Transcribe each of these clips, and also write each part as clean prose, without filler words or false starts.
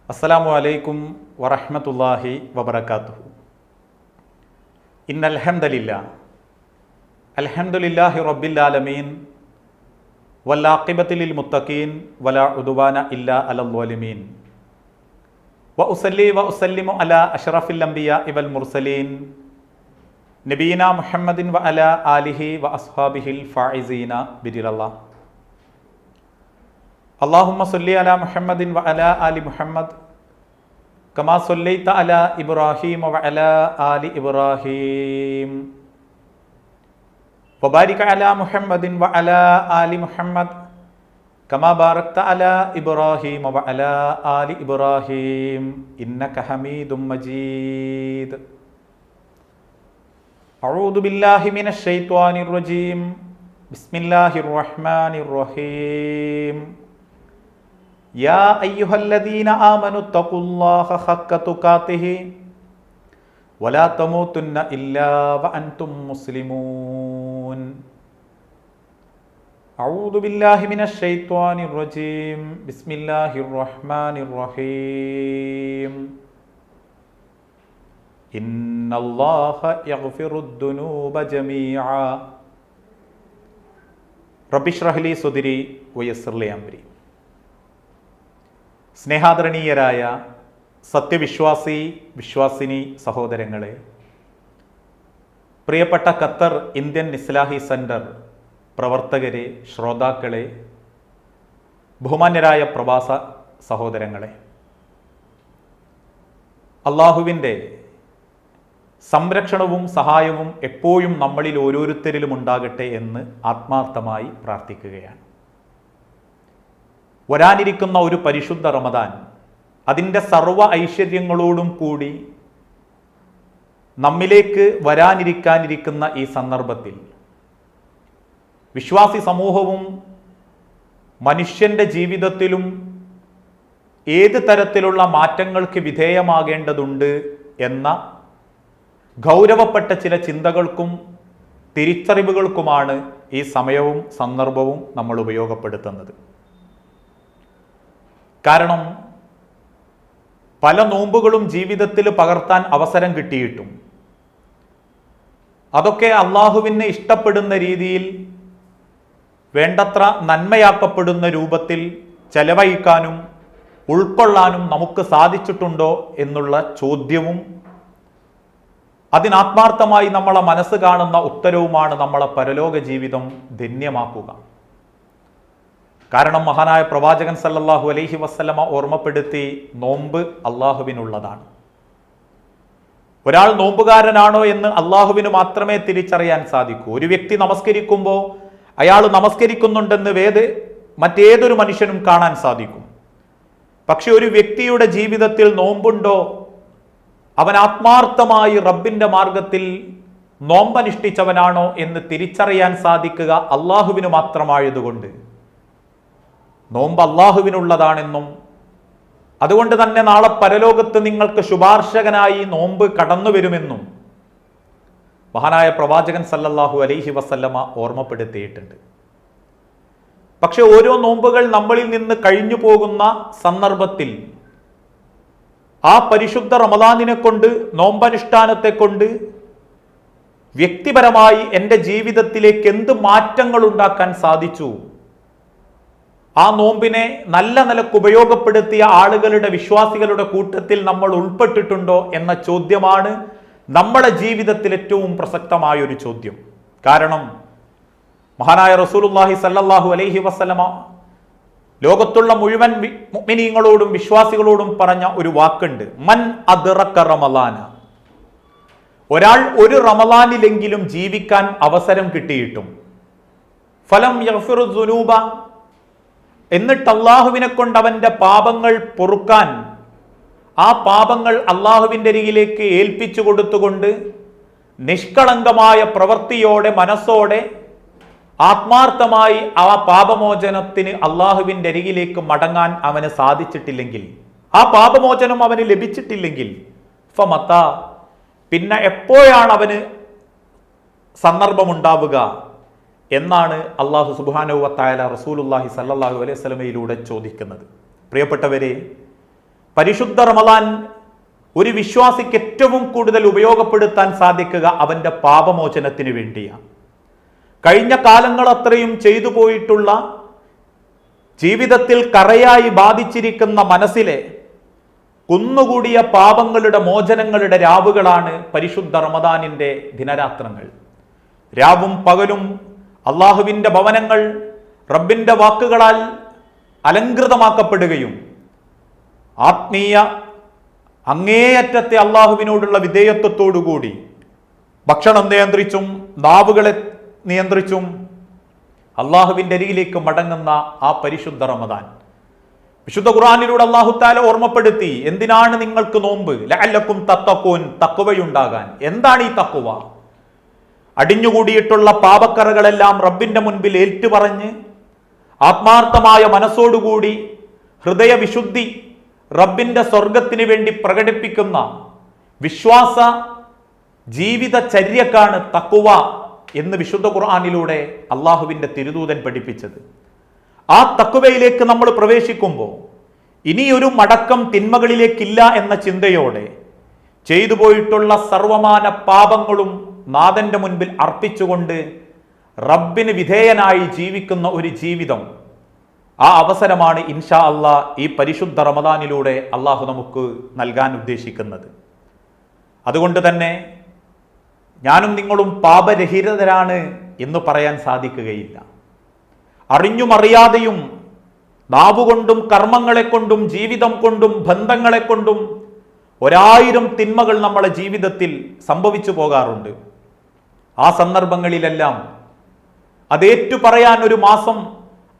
അസ്സലാമു അലൈക്കും വറഹ്മത്തുള്ളാഹി വബറകാതുഹു. ഇന്നൽ ഹംദലില്ലാഹ് അൽഹംദുലില്ലാഹി റബ്ബിൽ ആലമീൻ വൽ ആഖിബത്തു ലിൽ മുത്തഖീൻ വലാ ഉദ്വാന ഇല്ലാ അലൽ ളാലിമീൻ വഉസല്ലി വഉസല്ലിമു അലാ അഷ്റഫിൽ അംബിയാഇ വൽ മുർസലീൻ നബിയിനാ മുഹമ്മദിൻ വഅലാ ആലിഹി വഅസ്ഹാബിഹിൽ ഫായിസീന ബിദിലല്ലാഹ്. അല്ലാഹുമ്മ സ്വല്ലി അലാ മുഹമ്മദിൻ വഅലാ ആലി മുഹമ്മദ് കമാ സ്വല്ലൈത അലാ ഇബ്രാഹീം വഅലാ ആലി ഇബ്രാഹീം വബാരിക അലാ മുഹമ്മദിൻ വഅലാ ആലി മുഹമ്മദ് കമാ ബാറക്ത അലാ ഇബ്രാഹീം വഅലാ ആലി ഇബ്രാഹീം ഇന്നക ഹമീദും മജീദ്. അഊദു ബില്ലാഹി മിനശ് ശൈത്വാനിർ റജീം. ബിസ്മില്ലാഹിർ റഹ്മാനിർ റഹീം. യാ അയ്യുഹല്ലദീന ആമനു തഖുല്ലാഹ ഹഖ്ക തുഖാതിഹി വലാ തമൂതുന്ന ഇല്ലാ വഅൻതും മുസ്ലിമൂൻ. അഊദു ബില്ലാഹി മിനശ് ശൈത്വാനിർ റജീം. ബിസ്മില്ലാഹിർ റഹ്മാനിർ റഹീം. ഇന്നല്ലാഹ യഗ്ഫിറുദ് ദുനൂബ ജമീഅ റബ്ബി ഇശ്റഹ് ലി സദ്രി വയസ്സിർ ലി അംരി. സ്നേഹാദരണീയരായ സത്യവിശ്വാസി വിശ്വാസിനി സഹോദരങ്ങളെ, പ്രിയപ്പെട്ട ഖത്തർ ഇന്ത്യൻ ഇസ്ലാഹി സെൻറ്റർ പ്രവർത്തകരെ, ശ്രോതാക്കളെ, ബഹുമാന്യരായ പ്രവാസ സഹോദരങ്ങളെ, അള്ളാഹുവിൻ്റെ സംരക്ഷണവും സഹായവും എപ്പോഴും നമ്മളിൽ ഓരോരുത്തരിലും ഉണ്ടാകട്ടെ എന്ന് ആത്മാർത്ഥമായി പ്രാർത്ഥിക്കുകയാണ്. വരാനിരിക്കുന്ന ഒരു പരിശുദ്ധ റമദാൻ അതിൻ്റെ സർവ്വ ഐശ്വര്യങ്ങളോടും കൂടി നമ്മിലേക്ക് വരാനിരിക്കാനിരിക്കുന്ന ഈ സന്ദർഭത്തിൽ വിശ്വാസി സമൂഹവും മനുഷ്യൻ്റെ ജീവിതത്തിലും ഏത് തരത്തിലുള്ള മാറ്റങ്ങൾക്ക് വിധേയമാകേണ്ടതുണ്ട് എന്ന ഗൗരവപ്പെട്ട ചില ചിന്തകൾക്കും തിരിച്ചറിവുകൾക്കുമാണ് ഈ സമയവും സന്ദർഭവും നമ്മൾ ഉപയോഗപ്പെടുത്തുന്നത്. കാരണം പല നോമ്പുകളും ജീവിതത്തിൽ പകർത്താൻ അവസരം കിട്ടിയിട്ടും അതൊക്കെ അള്ളാഹുവിന് ഇഷ്ടപ്പെടുന്ന രീതിയിൽ വേണ്ടത്ര നന്മയാക്കപ്പെടുന്ന രൂപത്തിൽ ചെലവഴിക്കാനും ഉൾക്കൊള്ളാനും നമുക്ക് സാധിച്ചിട്ടുണ്ടോ എന്നുള്ള ചോദ്യവും അതിനാത്മാർത്ഥമായി നമ്മളെ മനസ്സ് കാണുന്ന ഉത്തരവുമാണ് നമ്മളെ പരലോക ജീവിതം ധന്യമാക്കുക. കാരണം മഹാനായ പ്രവാചകൻ സല്ലല്ലാഹു അലൈഹി വസല്ലമ ഓർമ്മപ്പെടുത്തി, നോമ്പ് അള്ളാഹുവിനുള്ളതാണ്. ഒരാൾ നോമ്പുകാരനാണോ എന്ന് അള്ളാഹുവിന് മാത്രമേ തിരിച്ചറിയാൻ സാധിക്കൂ. ഒരു വ്യക്തി നമസ്കരിക്കുമ്പോൾ അയാൾ നമസ്കരിക്കുന്നുണ്ടെന്ന് മറ്റേതൊരു മനുഷ്യനും കാണാൻ സാധിക്കും. പക്ഷെ ഒരു വ്യക്തിയുടെ ജീവിതത്തിൽ നോമ്പുണ്ടോ, അവൻ ആത്മാർത്ഥമായി റബ്ബിന്റെ മാർഗത്തിൽ നോമ്പനുഷ്ഠിച്ചവനാണോ എന്ന് തിരിച്ചറിയാൻ സാധിക്കുക അള്ളാഹുവിന് മാത്രമായതുകൊണ്ട് നോമ്പ് അള്ളാഹുവിനുള്ളതാണെന്നും അതുകൊണ്ട് തന്നെ നാളെ പരലോകത്ത് നിങ്ങൾക്ക് ശുപാർശകനായി നോമ്പ് കടന്നു വരുമെന്നും മഹാനായ പ്രവാചകൻ സല്ലല്ലാഹു അലൈഹി വസല്ലമ ഓർമ്മപ്പെടുത്തിയിട്ടുണ്ട്. പക്ഷെ ഓരോ നോമ്പുകൾ നമ്മളിൽ നിന്ന് കഴിഞ്ഞു പോകുന്ന സന്ദർഭത്തിൽ ആ പരിശുദ്ധ റമദാനിനെ കൊണ്ട്, നോമ്പനുഷ്ഠാനത്തെ കൊണ്ട് വ്യക്തിപരമായി എൻ്റെ ജീവിതത്തിലേക്ക് എന്ത് മാറ്റങ്ങൾ ഉണ്ടാക്കാൻ സാധിച്ചു, ആ നോമ്പിനെ നല്ല നിലക്ക് ഉപയോഗപ്പെടുത്തിയ ആളുകളുടെ, വിശ്വാസികളുടെ കൂട്ടത്തിൽ നമ്മൾ ഉൾപ്പെട്ടിട്ടുണ്ടോ എന്ന ചോദ്യമാണ് നമ്മുടെ ജീവിതത്തിൽ ഏറ്റവും പ്രസക്തമായ ഒരു ചോദ്യം. കാരണം മഹാനായ റസൂലുള്ളാഹി സല്ലല്ലാഹു അലൈഹി വസല്ലമ ലോകത്തുള്ള മുഴുവൻ മുഅ്മിനീങ്ങളോടും വിശ്വാസികളോടും പറഞ്ഞ ഒരു വാക്കുണ്ട്, മൻ അദ്റക റമളാന. ഒരാൾ ഒരു റമളാനിലെങ്കിലും ജീവിക്കാൻ അവസരം കിട്ടിയിട്ടും ഫലം യഗ്ഫിറു ദുനൂബ, എന്നിട്ട് അള്ളാഹുവിനെ കൊണ്ട് അവന്റെ പാപങ്ങൾ പൊറുക്കാൻ, ആ പാപങ്ങൾ അള്ളാഹുവിൻ്റെ അരികിലേക്ക് ഏൽപ്പിച്ചു കൊടുത്തുകൊണ്ട് നിഷ്കളങ്കമായ പ്രവൃത്തിയോടെ, മനസ്സോടെ, ആത്മാർത്ഥമായി ആ പാപമോചനത്തിന് അള്ളാഹുവിൻ്റെ അരികിലേക്ക് മടങ്ങാൻ അവന് സാധിച്ചിട്ടില്ലെങ്കിൽ, ആ പാപമോചനം അവന് ലഭിച്ചിട്ടില്ലെങ്കിൽ, ഫമത, പിന്നെ എപ്പോഴാണ് അവന് സന്ദർഭമുണ്ടാവുക എന്നാണ് അള്ളാഹു സുബ്ഹാനഹു വ തആല റസൂലുള്ളാഹി സല്ലല്ലാഹു അലൈഹി വസല്ലമയിലൂടെ ചോദിക്കുന്നത്. പ്രിയപ്പെട്ടവരെ, പരിശുദ്ധ റമദാൻ ഒരു വിശ്വാസിക്ക് ഏറ്റവും കൂടുതൽ ഉപയോഗപ്പെടുത്താൻ സാധിക്കുക അവന്റെ പാപമോചനത്തിന് വേണ്ടിയാണ്. കഴിഞ്ഞ കാലങ്ങൾ അത്രയും ചെയ്തു പോയിട്ടുള്ള ജീവിതത്തിൽ കറയായി ബാധിച്ചിരിക്കുന്ന മനസ്സിലെ കുന്നുകൂടിയ പാപങ്ങളുടെ മോചനങ്ങളുടെ രാവുകളാണ് പരിശുദ്ധ റമദാനിന്റെ ദിനരാത്രങ്ങൾ. രാവും പകലും അള്ളാഹുവിന്റെ ഭവനങ്ങൾ റബ്ബിന്റെ വാക്കുകളാൽ അലങ്കൃതമാക്കപ്പെടുകയും ആത്മീയ അങ്ങേയറ്റത്തെ അള്ളാഹുവിനോടുള്ള വിധേയത്വത്തോടുകൂടി ഭക്ഷണം നിയന്ത്രിച്ചും നാവുകളെ നിയന്ത്രിച്ചും അള്ളാഹുവിന്റെ അരികിലേക്ക് മടങ്ങുന്ന ആ പരിശുദ്ധ റമദാൻ വിശുദ്ധ ഖുർആനിലൂടെ അല്ലാഹു തആല ഓർമ്മപ്പെടുത്തി, എന്തിനാണ് നിങ്ങൾക്ക് നോമ്പ്? ലഅല്ലക്കും തത്തഖൂൻ, തഖ്വയുണ്ടാകാൻ. എന്താണ് ഈ തഖ്വ? അടിഞ്ഞുകൂടിയിട്ടുള്ള പാപക്കറകളെല്ലാം റബ്ബിന്റെ മുൻപിൽ ഏറ്റുപറഞ്ഞ് ആത്മാർത്ഥമായ മനസ്സോടുകൂടി ഹൃദയവിശുദ്ധി റബ്ബിന്റെ സ്വർഗത്തിന് വേണ്ടി പ്രകടിപ്പിക്കുന്ന വിശ്വാസ ജീവിതചര്യക്കാണ് തഖ്വ എന്ന് വിശുദ്ധ ഖുർആനിലൂടെ അള്ളാഹുവിന്റെ തിരുദൂതൻ പഠിപ്പിച്ചത്. ആ തഖ്വയിലേക്ക് നമ്മൾ പ്രവേശിക്കുമ്പോൾ ഇനിയൊരു മടക്കം തിന്മകളിലേക്കില്ല എന്ന ചിന്തയോടെ ചെയ്തു പോയിട്ടുള്ള സർവമാന പാപങ്ങളും നാഥന്റെ മുൻപിൽ അർപ്പിച്ചുകൊണ്ട് റബ്ബിന് വിധേയനായി ജീവിക്കുന്ന ഒരു ജീവിതം, ആ അവസരമാണ് ഇൻഷാ അള്ളാ ഈ പരിശുദ്ധ റമദാനിലൂടെ അള്ളാഹു നമുക്ക് നൽകാൻ ഉദ്ദേശിക്കുന്നത്. അതുകൊണ്ട് തന്നെ ഞാനും നിങ്ങളും പാപരഹിതരാണ് എന്ന് പറയാൻ സാധിക്കുകയില്ല. അറിഞ്ഞും അറിയാതെയും നാവുകൊണ്ടും കർമ്മങ്ങളെ കൊണ്ടും ജീവിതം കൊണ്ടും ബന്ധങ്ങളെ കൊണ്ടും 1000 തിന്മകൾ നമ്മളെ ജീവിതത്തിൽ സംഭവിച്ചു പോകാറുണ്ട്. ആ സന്ദർഭങ്ങളിലെല്ലാം അതേറ്റു പറയാൻ ഒരു മാസം,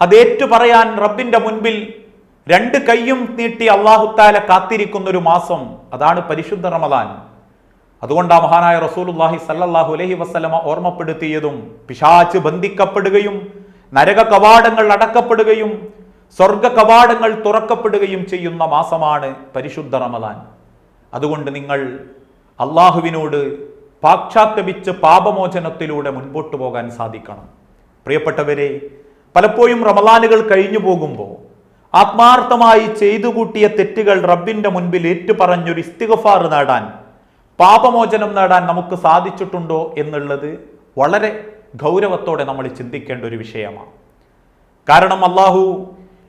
അതേറ്റു പറയാൻ റബ്ബിന്റെ മുൻപിൽ 2 കൈയും നീട്ടി അല്ലാഹു തആല കാത്തിരിക്കുന്ന ഒരു മാസം, അതാണ് പരിശുദ്ധ റമദാൻ. അതുകൊണ്ടാണ് മഹാനായ റസൂലുള്ളാഹി സ്വല്ലല്ലാഹു അലൈഹി വസല്ലമ ഓർമ്മപ്പെടുത്തിയതും പിശാച് ബന്ധിക്കപ്പെടുകയും നരക കവാടങ്ങൾ അടക്കപ്പെടുകയും സ്വർഗ കവാടങ്ങൾ തുറക്കപ്പെടുകയും ചെയ്യുന്ന മാസമാണ് പരിശുദ്ധ റമദാൻ. അതുകൊണ്ട് നിങ്ങൾ അള്ളാഹുവിനോട് പാശ്ചാത്തപിച്ച് പാപമോചനത്തിലൂടെ മുൻപോട്ട് പോകാൻ സാധിക്കണം. പ്രിയപ്പെട്ടവരെ, പലപ്പോഴും റമദാനുകൾ കഴിഞ്ഞു പോകുമ്പോൾ ആത്മാർത്ഥമായി ചെയ്തു കൂട്ടിയ തെറ്റുകൾ റബ്ബിന്റെ മുൻപിൽ ഏറ്റുപറഞ്ഞൊരു ഇസ്തിഗ്ഫാർ നേടാൻ, പാപമോചനം നേടാൻ നമുക്ക് സാധിച്ചിട്ടുണ്ടോ എന്നുള്ളത് വളരെ ഗൗരവത്തോടെ നമ്മൾ ചിന്തിക്കേണ്ട ഒരു വിഷയമാണ്. കാരണം അള്ളാഹു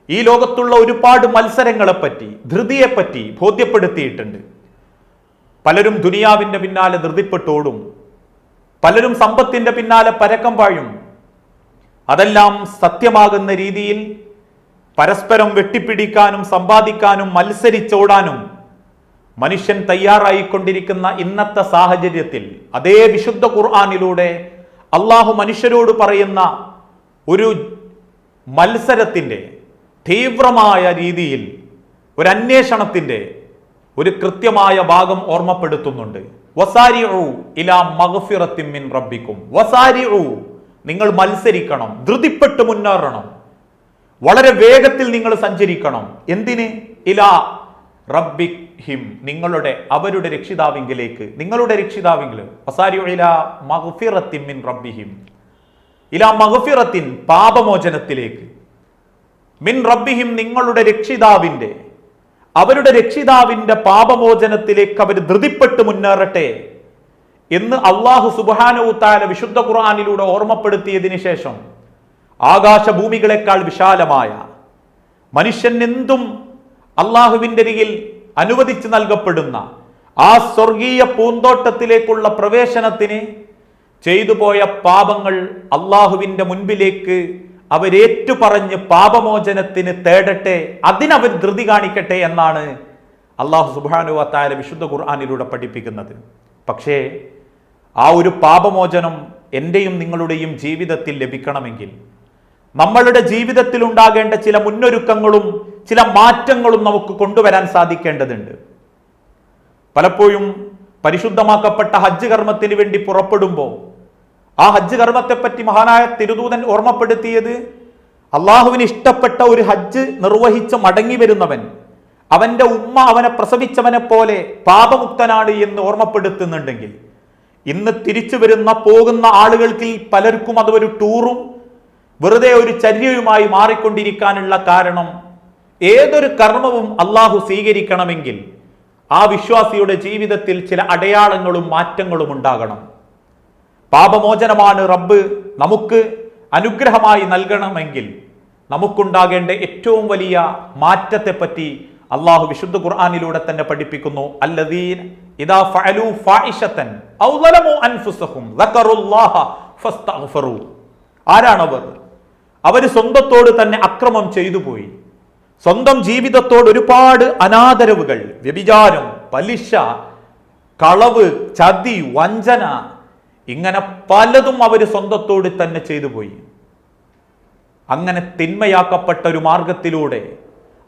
ഈ ലോകത്തുള്ള ഒരുപാട് മത്സരങ്ങളെപ്പറ്റി, ധൃതിയെപ്പറ്റി ബോധ്യപ്പെടുത്തിയിട്ടുണ്ട്. പലരും ദുനിയാവിന്റെ പിന്നാലെ ധൃതിപ്പെട്ടോടും, പലരും സമ്പത്തിന്റെ പിന്നാലെ പരക്കം പായും. അതെല്ലാം സത്യമാകുന്ന രീതിയിൽ പരസ്പരം വെട്ടിപ്പിടിക്കാനും സമ്പാദിക്കാനും മത്സരിച്ചോടാനും മനുഷ്യൻ തയ്യാറായിക്കൊണ്ടിരിക്കുന്ന ഇന്നത്തെ സാഹചര്യത്തിൽ അതേ വിശുദ്ധ ഖുർആനിലൂടെ അള്ളാഹു മനുഷ്യരോട് പറയുന്ന ഒരു മത്സരത്തിന്റെ തീവ്രമായ രീതിയിൽ ഒരു അന്വേഷണത്തിന്റെ ഒരു കൃത്യമായ ഭാഗം ഓർമ്മപ്പെടുത്തുന്നുണ്ട്. വസാരിഉ ഇലാ മഗ്ഫിറത്തിൻ മിൻ റബ്ബിക്കും. വസാരിഉ, നിങ്ങൾ മത്സരിക്കണം, ധൃതിപ്പെട്ട് മുന്നേറണം, വളരെ വേഗത്തിൽ നിങ്ങൾ സഞ്ചരിക്കണം. എന്തിന്? ഇലാ റബ്ബിഹിം, അവരുടെ രക്ഷിതാവിങ്കിലേക്ക്, നിങ്ങളുടെ രക്ഷിതാവിങ്കിൽ. വസാരിഉ ഇലാ മഗ്ഫിറത്തിൻ മിൻ റബ്ബിഹിം, ഇലാ മഗ്ഫിറത്തിൻ, പാപമോചനത്തിലേക്ക്, മിൻ റബ്ബിഹിം, നിങ്ങളുടെ രക്ഷിതാവിന്റെ, അവരുടെ രക്ഷിതാവിന്റെ പാപമോചനത്തിലേക്ക് അവർ ധൃതിപ്പെട്ട് മുന്നേറട്ടെ എന്ന് അല്ലാഹു സുബ്ഹാനഹു തആല വിശുദ്ധ ഖുർആനിലൂടെ ഓർമ്മപ്പെടുത്തിയതിനു ശേഷം ആകാശഭൂമികളെക്കാൾ വിശാലമായ, മനുഷ്യൻ എന്തും അള്ളാഹുവിന്റെ അരികിൽ അനുവദിച്ചു നൽകപ്പെടുന്ന ആ സ്വർഗീയ പൂന്തോട്ടത്തിലേക്കുള്ള പ്രവേശനത്തിന് ചെയ്തുപോയ പാപങ്ങൾ അള്ളാഹുവിന്റെ മുൻപിലേക്ക് അവരേറ്റുപറഞ്ഞ് പാപമോചനത്തിന് തേടട്ടെ, അതിനവർ ധൃതി കാണിക്കട്ടെ എന്നാണ് അല്ലാഹു സുബ്ഹാനഹു വ തആല വിശുദ്ധ ഖുർആനിലൂടെ പഠിപ്പിക്കുന്നത്. പക്ഷേ ആ ഒരു പാപമോചനം എൻ്റെയും നിങ്ങളുടെയും ജീവിതത്തിൽ ലഭിക്കണമെങ്കിൽ നമ്മളുടെ ജീവിതത്തിൽ ഉണ്ടാകേണ്ട ചില മുന്നൊരുക്കങ്ങളും ചില മാറ്റങ്ങളും നമുക്ക് കൊണ്ടുവരാൻ സാധിക്കേണ്ടതുണ്ട്. പലപ്പോഴും പരിശുദ്ധമാക്കപ്പെട്ട ഹജ്ജ് കർമ്മത്തിന് വേണ്ടി പുറപ്പെടുമ്പോൾ ആ ഹജ്ജ് കർമ്മത്തെപ്പറ്റി മഹാനായ തിരുദൂതൻ ഓർമ്മപ്പെടുത്തിയത്, അള്ളാഹുവിന് ഇഷ്ടപ്പെട്ട ഒരു ഹജ്ജ് നിർവഹിച്ച് മടങ്ങി വരുന്നവൻ അവന്റെ ഉമ്മ അവനെ പ്രസവിച്ചവനെ പോലെ പാപമുക്തനാണ് എന്ന് ഓർമ്മപ്പെടുത്തുന്നുണ്ടെങ്കിൽ, ഇന്ന് തിരിച്ചു വരുന്ന പോകുന്ന ആളുകൾക്ക് പലർക്കും അതൊരു ടൂറും വെറുതെ ഒരു ചര്യയുമായി മാറിക്കൊണ്ടിരിക്കാനുള്ള കാരണം ഏതൊരു കർമ്മവും അള്ളാഹു സ്വീകരിക്കണമെങ്കിൽ ആ വിശ്വാസിയുടെ ജീവിതത്തിൽ ചില അടയാളങ്ങളും മാറ്റങ്ങളും ഉണ്ടാകണം. പാപമോചനമാണ് റബ്ബ് നമുക്ക് അനുഗ്രഹമായി നൽകണമെങ്കിൽ നമുക്കുണ്ടാകേണ്ട ഏറ്റവും വലിയ മാറ്റത്തെപ്പറ്റി അള്ളാഹു വിശുദ്ധ ഖുർആനിലൂടെ തന്നെ പഠിപ്പിക്കുന്നു. അല്ലദീന ഇദാ ഫഅലൂ ഫാഹിശതൻ ഔ ളലമു അൻഫുസഹും ദക്കറുല്ലാഹ ഫസ്തഗ്ഫറു. ആരാണവർ? അവർ സ്വന്തത്തോട് തന്നെ അക്രമം ചെയ്തു പോയി, സ്വന്തം ജീവിതത്തോട് ഒരുപാട് അനാദരവുകൾ, വ്യഭിചാരം, പലിശ, കളവ്, ചതി, വഞ്ചന, ഇങ്ങനെ പലതും അവർ സ്വന്തത്തോട് തന്നെ ചെയ്തു പോയി. അങ്ങനെ തിന്മയാക്കപ്പെട്ട ഒരു മാർഗത്തിലൂടെ,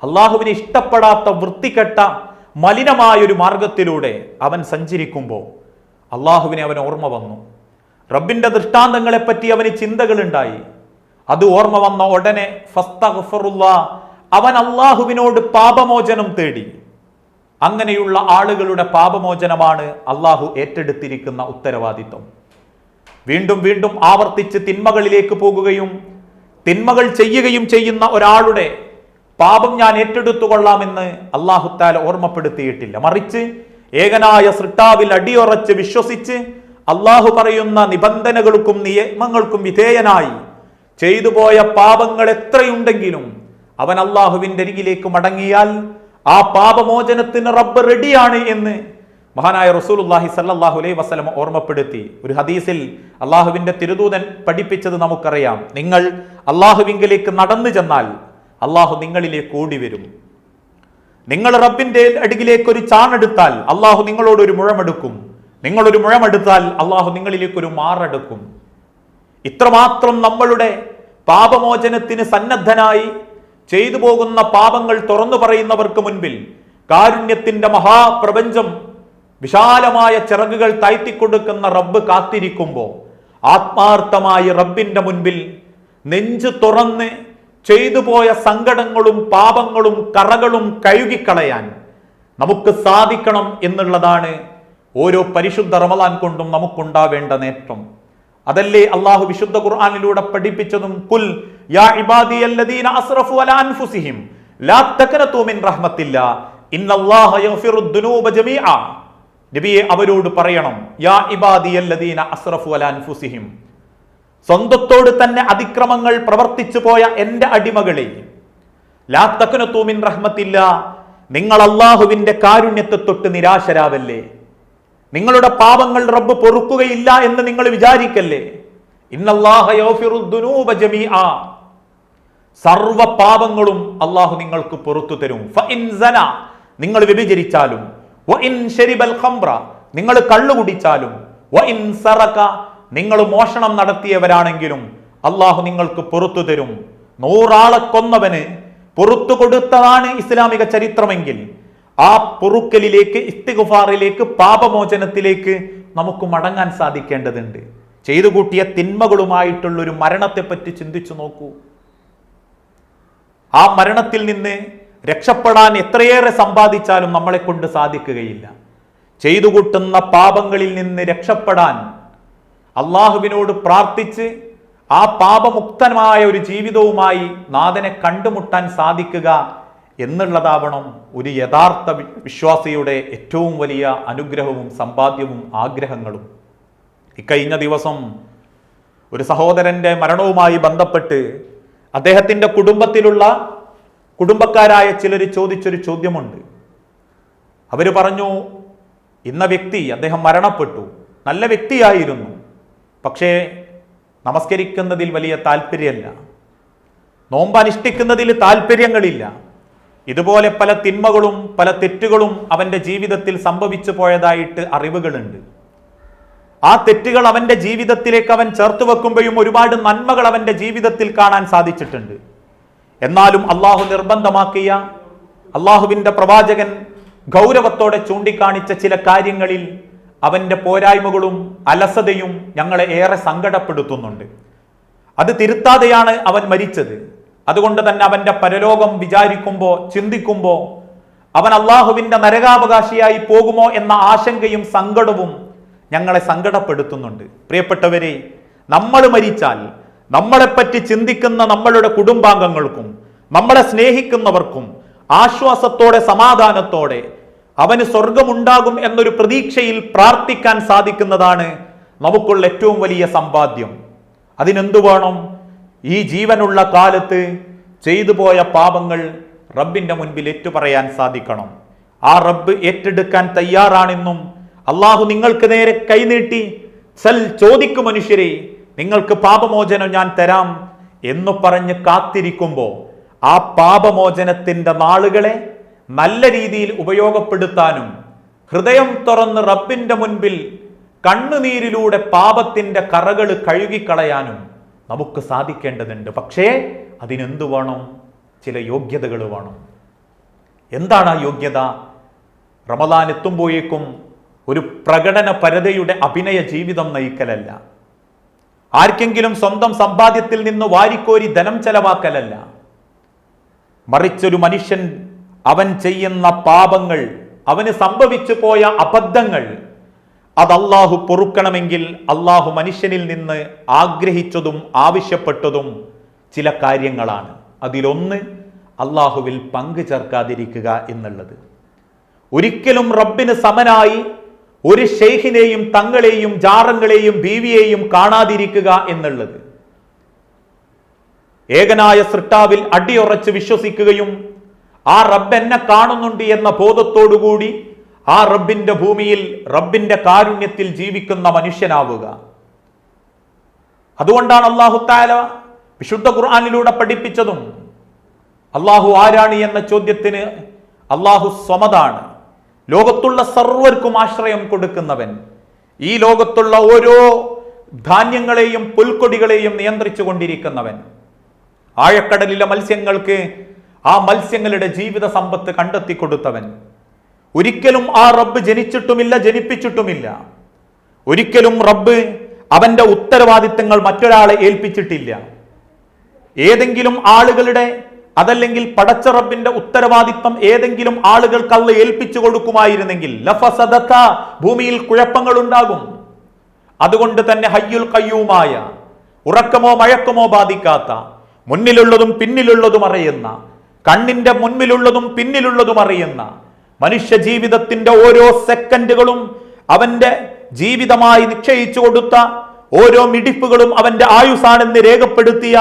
അള്ളാഹുവിനെ ഇഷ്ടപ്പെടാത്ത വൃത്തികെട്ട മലിനമായൊരു മാർഗത്തിലൂടെ അവൻ സഞ്ചരിക്കുമ്പോൾ അള്ളാഹുവിനെ അവൻ ഓർമ്മ വന്നു. റബ്ബിന്റെ ദൃഷ്ടാന്തങ്ങളെപ്പറ്റി അവന് ചിന്തകളുണ്ടായി. അത് ഓർമ്മ വന്ന ഉടനെ ഫസ്തഗ്ഫിറുല്ലാഹ്, അവൻ അള്ളാഹുവിനോട് പാപമോചനം തേടി. അങ്ങനെയുള്ള ആളുകളുടെ പാപമോചനമാണ് അള്ളാഹു ഏറ്റെടുത്തിരിക്കുന്ന ഉത്തരവാദിത്വം. വീണ്ടും വീണ്ടും ആവർത്തിച്ച് തിന്മകളിലേക്ക് പോകുകയും തിന്മകൾ ചെയ്യുകയും ചെയ്യുന്ന ഒരാളുടെ പാപം ഞാൻ ഏറ്റെടുത്തുകൊള്ളാമെന്ന് അല്ലാഹു തആല ഓർമ്മപ്പെടുത്തിയിട്ടില്ല. മറിച്ച് ഏകനായ സൃഷ്ടാവിൽ അടിയുറച്ച് വിശ്വസിച്ച് അള്ളാഹു പറയുന്ന നിബന്ധനകൾക്കും നിയമങ്ങൾക്കും വിധേയനായി ചെയ്തു പോയ പാപങ്ങൾ എത്രയുണ്ടെങ്കിലും അവൻ അള്ളാഹുവിന്റെ അരികിലേക്ക് മടങ്ങിയാൽ ആ പാപമോചനത്തിന് റബ്ബ് റെഡിയാണ് എന്ന് മഹാനായ റസൂലുള്ളാഹി സ്വല്ലല്ലാഹു അലൈഹി വസല്ലം ഓർമ്മപ്പെടുത്തി. ഒരു ഹദീസിൽ അള്ളാഹുവിന്റെ തിരുദൂതൻ പഠിപ്പിച്ചത് നമുക്കറിയാം. നിങ്ങൾ അള്ളാഹുവിങ്കിലേക്ക് നടന്നു ചെന്നാൽ അള്ളാഹു നിങ്ങളിലേക്ക് ഓടി വരും. നിങ്ങൾ റബ്ബിന്റെ അരികിലേക്ക് ഒരു ചാണെടുത്താൽ അള്ളാഹു നിങ്ങളോട് ഒരു മുഴമെടുക്കും. നിങ്ങളൊരു മുഴമെടുത്താൽ അള്ളാഹു നിങ്ങളിലേക്ക് ഒരു മാറെടുക്കും. ഇത്രമാത്രം നമ്മളുടെ പാപമോചനത്തിന് സന്നദ്ധനായി ചെയ്തു പോകുന്ന പാപങ്ങൾ തുറന്നു പറയുന്നവർക്ക് മുൻപിൽ കാരുണ്യത്തിന്റെ മഹാപ്രപഞ്ചം വിശാലമായ ചിറകുകൾ താഴ്ത്തിക്കൊടുക്കുന്ന റബ്ബ് കാത്തിരിക്കുമ്പോൾ ആത്മാർത്ഥമായി റബ്ബിന്റെ മുൻപിൽ നെഞ്ചു തുറന്ന് ചെയ്തു പോയ സങ്കടങ്ങളും പാപങ്ങളും കറകളും കഴുകിക്കളയാൻ നമുക്ക് സാധിക്കണം എന്നുള്ളതാണ് ഓരോ പരിശുദ്ധ റമളാൻ കൊണ്ടും നമുക്കുണ്ടാവേണ്ട നേട്ടം. അതല്ലേ അള്ളാഹു വിശുദ്ധ ഖുർആനിലൂടെ പഠിപ്പിച്ചതും, കുൽ യാ ഇബാദിയല്ലദീന അസ്റഫു അലാ അൻഫുസിഹിം ലാ തഖനതു മിൻ റഹ്മത്തില്ലാ ഇന്നല്ലാഹ യഗ്ഫിറുദ് ദുനൂബ ജമീഅ. നബിയെ അവരോട് പറയണം, യാ ഇബാദിയല്ലദീന അസ്റഫു അലാ അൻഫുസിഹിം, സ്വന്തത്തോട് തന്നെ അതിക്രമങ്ങൾ പ്രവർത്തിച്ചു പോയ എന്റെ അടിമകളെ, ലാ തഖനതു മിൻ റഹ്മത്തില്ലാ, നിങ്ങൾ അള്ളാഹുവിന്റെ കാരുണ്യത്തെ തൊട്ട് നിരാശരാവല്ലേ. നിങ്ങളുടെ പാപങ്ങൾ റബ്ബ് പൊറുക്കുകയില്ല എന്ന് നിങ്ങൾ വിചാരിക്കല്ലേ. ഇന്നല്ലാഹ യഗ്ഫിറുദ് ദുനൂബ ജമീഅ, സർവ പാപങ്ങളും അള്ളാഹു നിങ്ങൾക്ക് പൊറുത്തു തരും. ഫഇൻ സന, നിങ്ങൾ വ്യഭിചരിച്ചാലും, വഇൻ ശരിബൽ ഖംറ, നിങ്ങൾ കള്ളു കുടിച്ചാലും, വഇൻ സറക, നിങ്ങൾ മോഷണം നടത്തിയവരാണെങ്കിലും അള്ളാഹു നിങ്ങൾക്ക് പൊറുത്തു തരും. 100 ആളെ കൊന്നവന് പൊറുത്തു കൊടുത്തതാണ് ഇസ്ലാമിക ചരിത്രമെങ്കിൽ ആ പൊറുക്കലിലേക്ക്, ഇസ്തിഗ്ഫാറിലേക്ക്, പാപമോചനത്തിലേക്ക് നമുക്ക് മടങ്ങാൻ സാധിക്കേണ്ടതുണ്ട്. ചെയ്തു കൂട്ടിയ തിന്മകളുമായിട്ടുള്ളൊരു മരണത്തെപ്പറ്റി ചിന്തിച്ചു നോക്കൂ. ആ മരണത്തിൽ നിന്ന് രക്ഷപ്പെടാൻ എത്രയേറെ സമ്പാദിച്ചാലും നമ്മളെ കൊണ്ട് സാധിക്കുകയില്ല. ചെയ്തു കൂട്ടുന്ന പാപങ്ങളിൽ നിന്ന് രക്ഷപ്പെടാൻ അള്ളാഹുവിനോട് പ്രാർത്ഥിച്ച് ആ പാപമുക്തമായ ഒരു ജീവിതവുമായി നാഥനെ കണ്ടുമുട്ടാൻ സാധിക്കുക എന്നുള്ളതാവണം ഒരു യഥാർത്ഥ വിശ്വാസിയുടെ ഏറ്റവും വലിയ അനുഗ്രഹവും സമ്പാദ്യവും ആഗ്രഹങ്ങളും. ഇക്കഴിഞ്ഞ ദിവസം ഒരു സഹോദരന്റെ മരണവുമായി ബന്ധപ്പെട്ട് അദ്ദേഹത്തിന്റെ കുടുംബക്കാരായ ചിലർ ചോദിച്ചൊരു ചോദ്യമുണ്ട്. അവര് പറഞ്ഞു, ഇന്ന വ്യക്തി, അദ്ദേഹം മരണപ്പെട്ടു, നല്ല വ്യക്തിയായിരുന്നു, പക്ഷേ നമസ്കരിക്കുന്നതിൽ വലിയ താല്പര്യമല്ല, നോമ്പ് അനുഷ്ഠിക്കുന്നതിൽ താല്പര്യങ്ങളില്ല, ഇതുപോലെ പല തിന്മകളും പല തെറ്റുകളും അവന്റെ ജീവിതത്തിൽ സംഭവിച്ചു പോയതായിട്ട് അറിവുകളുണ്ട്. ആ തെറ്റുകൾ അവന്റെ ജീവിതത്തിലേക്ക് അവൻ ചേർത്ത് വെക്കുമ്പോഴും ഒരുപാട് നന്മകൾ അവന്റെ ജീവിതത്തിൽ കാണാൻ സാധിച്ചിട്ടുണ്ട്. എന്നാലും അള്ളാഹു നിർബന്ധമാക്കിയ, അള്ളാഹുവിന്റെ പ്രവാചകൻ ഗൗരവത്തോടെ ചൂണ്ടിക്കാണിച്ച ചില കാര്യങ്ങളിൽ അവന്റെ പോരായ്മകളും അലസതയും ഞങ്ങളെ ഏറെ സങ്കടപ്പെടുത്തുന്നുണ്ട്. അത് തിരുത്താതെയാണ് അവൻ മരിച്ചത്. അതുകൊണ്ട് തന്നെ അവന്റെ പരലോകം വിചാരിക്കുമ്പോൾ, ചിന്തിക്കുമ്പോൾ അവൻ അള്ളാഹുവിന്റെ നരകാവകാശിയായി പോകുമോ എന്ന ആശങ്കയും സങ്കടവും ഞങ്ങളെ സങ്കടപ്പെടുത്തുന്നുണ്ട്. പ്രിയപ്പെട്ടവരെ, നമ്മൾ മരിച്ചാൽ നമ്മളെപ്പറ്റി ചിന്തിക്കുന്ന നമ്മളുടെ കുടുംബാംഗങ്ങൾക്കും നമ്മളെ സ്നേഹിക്കുന്നവർക്കും ആശ്വാസത്തോടെ സമാധാനത്തോടെ അവന് സ്വർഗമുണ്ടാകും എന്നൊരു പ്രതീക്ഷയിൽ പ്രാർത്ഥിക്കാൻ സാധിക്കുന്നതാണ് നമുക്കുള്ള ഏറ്റവും വലിയ സമ്പാദ്യം. അതിനെന്തു വേണം? ഈ ജീവനുള്ള കാലത്ത് ചെയ്തു പോയ പാപങ്ങൾ റബ്ബിന്റെ മുൻപിൽ ഏറ്റുപറയാൻ സാധിക്കണം. ആ റബ്ബ് ഏറ്റെടുക്കാൻ തയ്യാറാണെന്നും അള്ളാഹു നിങ്ങൾക്ക് നേരെ കൈനീട്ടി സൽ ചോദിക്കും മനുഷ്യരെ, നിങ്ങൾക്ക് പാപമോചനം ഞാൻ തരാം എന്ന് പറഞ്ഞ് കാത്തിരിക്കുമ്പോൾ ആ പാപമോചനത്തിന്റെ നാളുകളെ നല്ല രീതിയിൽ ഉപയോഗപ്പെടുത്താനും ഹൃദയം തുറന്ന് റബ്ബിന്റെ മുൻപിൽ കണ്ണുനീരിലൂടെ പാപത്തിന്റെ കറകൾ കഴുകിക്കളയാനും നമുക്ക് സാധിക്കേണ്ടതുണ്ട്. പക്ഷേ അതിനെന്തു വേണം? ചില യോഗ്യതകൾ വേണം. എന്താണ് ആ യോഗ്യത? റമദാൻ എത്തുമ്പോഴേക്കും ഒരു പ്രകടന പരതയുടെ അഭിനയ ജീവിതം നയിക്കലല്ല, ആർക്കെങ്കിലും സ്വന്തം സമ്പാദ്യത്തിൽ നിന്ന് വാരിക്കോരി ധനം ചെലവാക്കലല്ല, മറിച്ചൊരു മനുഷ്യൻ അവൻ ചെയ്യുന്ന പാപങ്ങൾ, അവന് സംഭവിച്ചു പോയ അബദ്ധങ്ങൾ അത് അള്ളാഹു പൊറുക്കണമെങ്കിൽ അള്ളാഹു മനുഷ്യനിൽ നിന്ന് ആഗ്രഹിച്ചതും ആവശ്യപ്പെട്ടതും ചില കാര്യങ്ങളാണ്. അതിലൊന്ന് അള്ളാഹുവിൽ പങ്കു ചേർക്കാതിരിക്കുക എന്നുള്ളത്. ഒരിക്കലും റബ്ബിന് സമനായി ഒരു ഷെയ്ഖിനെയും തങ്ങളെയും ജാറങ്ങളെയും ബീവിയെയും കാണാതിരിക്കുക എന്നുള്ളത്. ഏകനായ സൃഷ്ടാവിൽ അടിയുറച്ച് വിശ്വസിക്കുകയും ആ റബ്ബ് എന്നെ കാണുന്നുണ്ട് എന്ന ബോധത്തോടുകൂടി ആ റബ്ബിന്റെ ഭൂമിയിൽ റബ്ബിന്റെ കാരുണ്യത്തിൽ ജീവിക്കുന്ന മനുഷ്യനാവുക. അതുകൊണ്ടാണ് അല്ലാഹു തആല വിശുദ്ധ ഖുർആനിലൂടെ പഠിപ്പിച്ചതും അള്ളാഹു ആരാണ് എന്ന ചോദ്യത്തിന് അള്ളാഹു സ്വമതാണ്, ലോകത്തുള്ള സർവർക്കും ആശ്രയം കൊടുക്കുന്നവൻ, ഈ ലോകത്തുള്ള ഓരോ ധാന്യങ്ങളെയും പുൽക്കൊടികളെയും നിയന്ത്രിച്ചു കൊണ്ടിരിക്കുന്നവൻ, ആഴക്കടലിലെ മത്സ്യങ്ങൾക്ക് ആ മത്സ്യങ്ങളുടെ ജീവിത സമ്പത്ത് കണ്ടെത്തി കൊടുത്തവൻ. ഒരിക്കലും ആ റബ്ബ് ജനിച്ചിട്ടുമില്ല, ജനിപ്പിച്ചിട്ടുമില്ല. ഒരിക്കലും റബ്ബ് അവന്റെ ഉത്തരവാദിത്തങ്ങൾ മറ്റൊരാളെ ഏൽപ്പിച്ചിട്ടില്ല. ഏതെങ്കിലും ആളുകളുടെ അതല്ലെങ്കിൽ പടച്ച റബ്ബിന്റെ ഉത്തരവാദിത്തം ഏതെങ്കിലും ആളുകൾക്ക് അള്ളാഹു ഏൽപ്പിച്ചു കൊടുക്കുമായിരുന്നെങ്കിൽ ലഫസദത, ഭൂമിയിൽ കുഴപ്പങ്ങൾ ഉണ്ടാകും. അതുകൊണ്ട് തന്നെ ഹയ്യുൽ ഖയ്യൂമായ, ഉറക്കമോ മഴക്കമോ ബാധിക്കാത്ത, മുന്നിലുള്ളതും പിന്നിലുള്ളതും അറിയുന്ന, കണ്ണിന്റെ മുൻപിലുള്ളതും പിന്നിലുള്ളതും അറിയുന്ന, മനുഷ്യ ജീവിതത്തിന്റെ ഓരോ സെക്കൻഡുകളും അവന്റെ ജീവിതമായി നിശ്ചയിച്ചു കൊടുത്ത ഓരോ മിടിപ്പുകളും അവന്റെ ആയുസാണെന്ന് രേഖപ്പെടുത്തിയ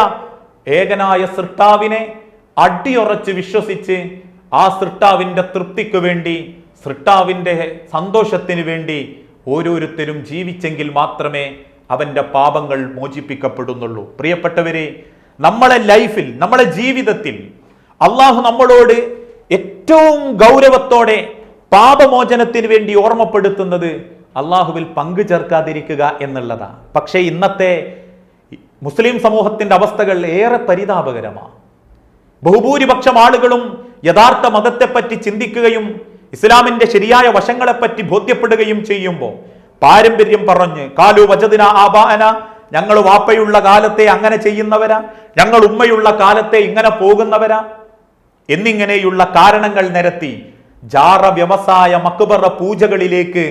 ഏകനായ സൃഷ്ടാവിനെ അടിയുറച്ച് വിശ്വസിച്ച് ആ സൃഷ്ടാവിന്റെ തൃപ്തിക്ക് വേണ്ടി, സൃഷ്ടാവിന്റെ സന്തോഷത്തിന് വേണ്ടി ഓരോരുത്തരും ജീവിച്ചെങ്കിൽ മാത്രമേ അവന്റെ പാപങ്ങൾ മോചിപ്പിക്കപ്പെടുന്നുള്ളൂ. പ്രിയപ്പെട്ടവരെ, നമ്മളെ ലൈഫിൽ, നമ്മളെ ജീവിതത്തിൽ അള്ളാഹു നമ്മളോട് ഏറ്റവും ഗൗരവത്തോടെ പാപമോചനത്തിന് വേണ്ടി ഓർമ്മപ്പെടുത്തുന്നത് അള്ളാഹുവിൽ പങ്കു ചേർക്കാതിരിക്കുക എന്നുള്ളതാണ്. പക്ഷേ ഇന്നത്തെ മുസ്ലിം സമൂഹത്തിന്റെ അവസ്ഥകൾ ഏറെ പരിതാപകരമാണ്. ബഹുഭൂരിപക്ഷം ആളുകളും യഥാർത്ഥ മതത്തെപ്പറ്റി ചിന്തിക്കുകയും ഇസ്ലാമിന്റെ ശരിയായ വശങ്ങളെപ്പറ്റി ബോധ്യപ്പെടുകയും ചെയ്യുമ്പോൾ പാരമ്പര്യം പറഞ്ഞ് കാലു വജദിന ആബാഅന, ഞങ്ങൾ വാപ്പയുള്ള കാലത്തെ അങ്ങനെ ചെയ്യുന്നവരാ, ഞങ്ങൾ ഉമ്മയുള്ള കാലത്തെ ഇങ്ങനെ പോകുന്നവരാ എന്നിങ്ങനെയുള്ള കാരണങ്ങൾ നിരത്തി ജാറ വ്യവസായ മക്ബറ പൂജകളിലേക്ക്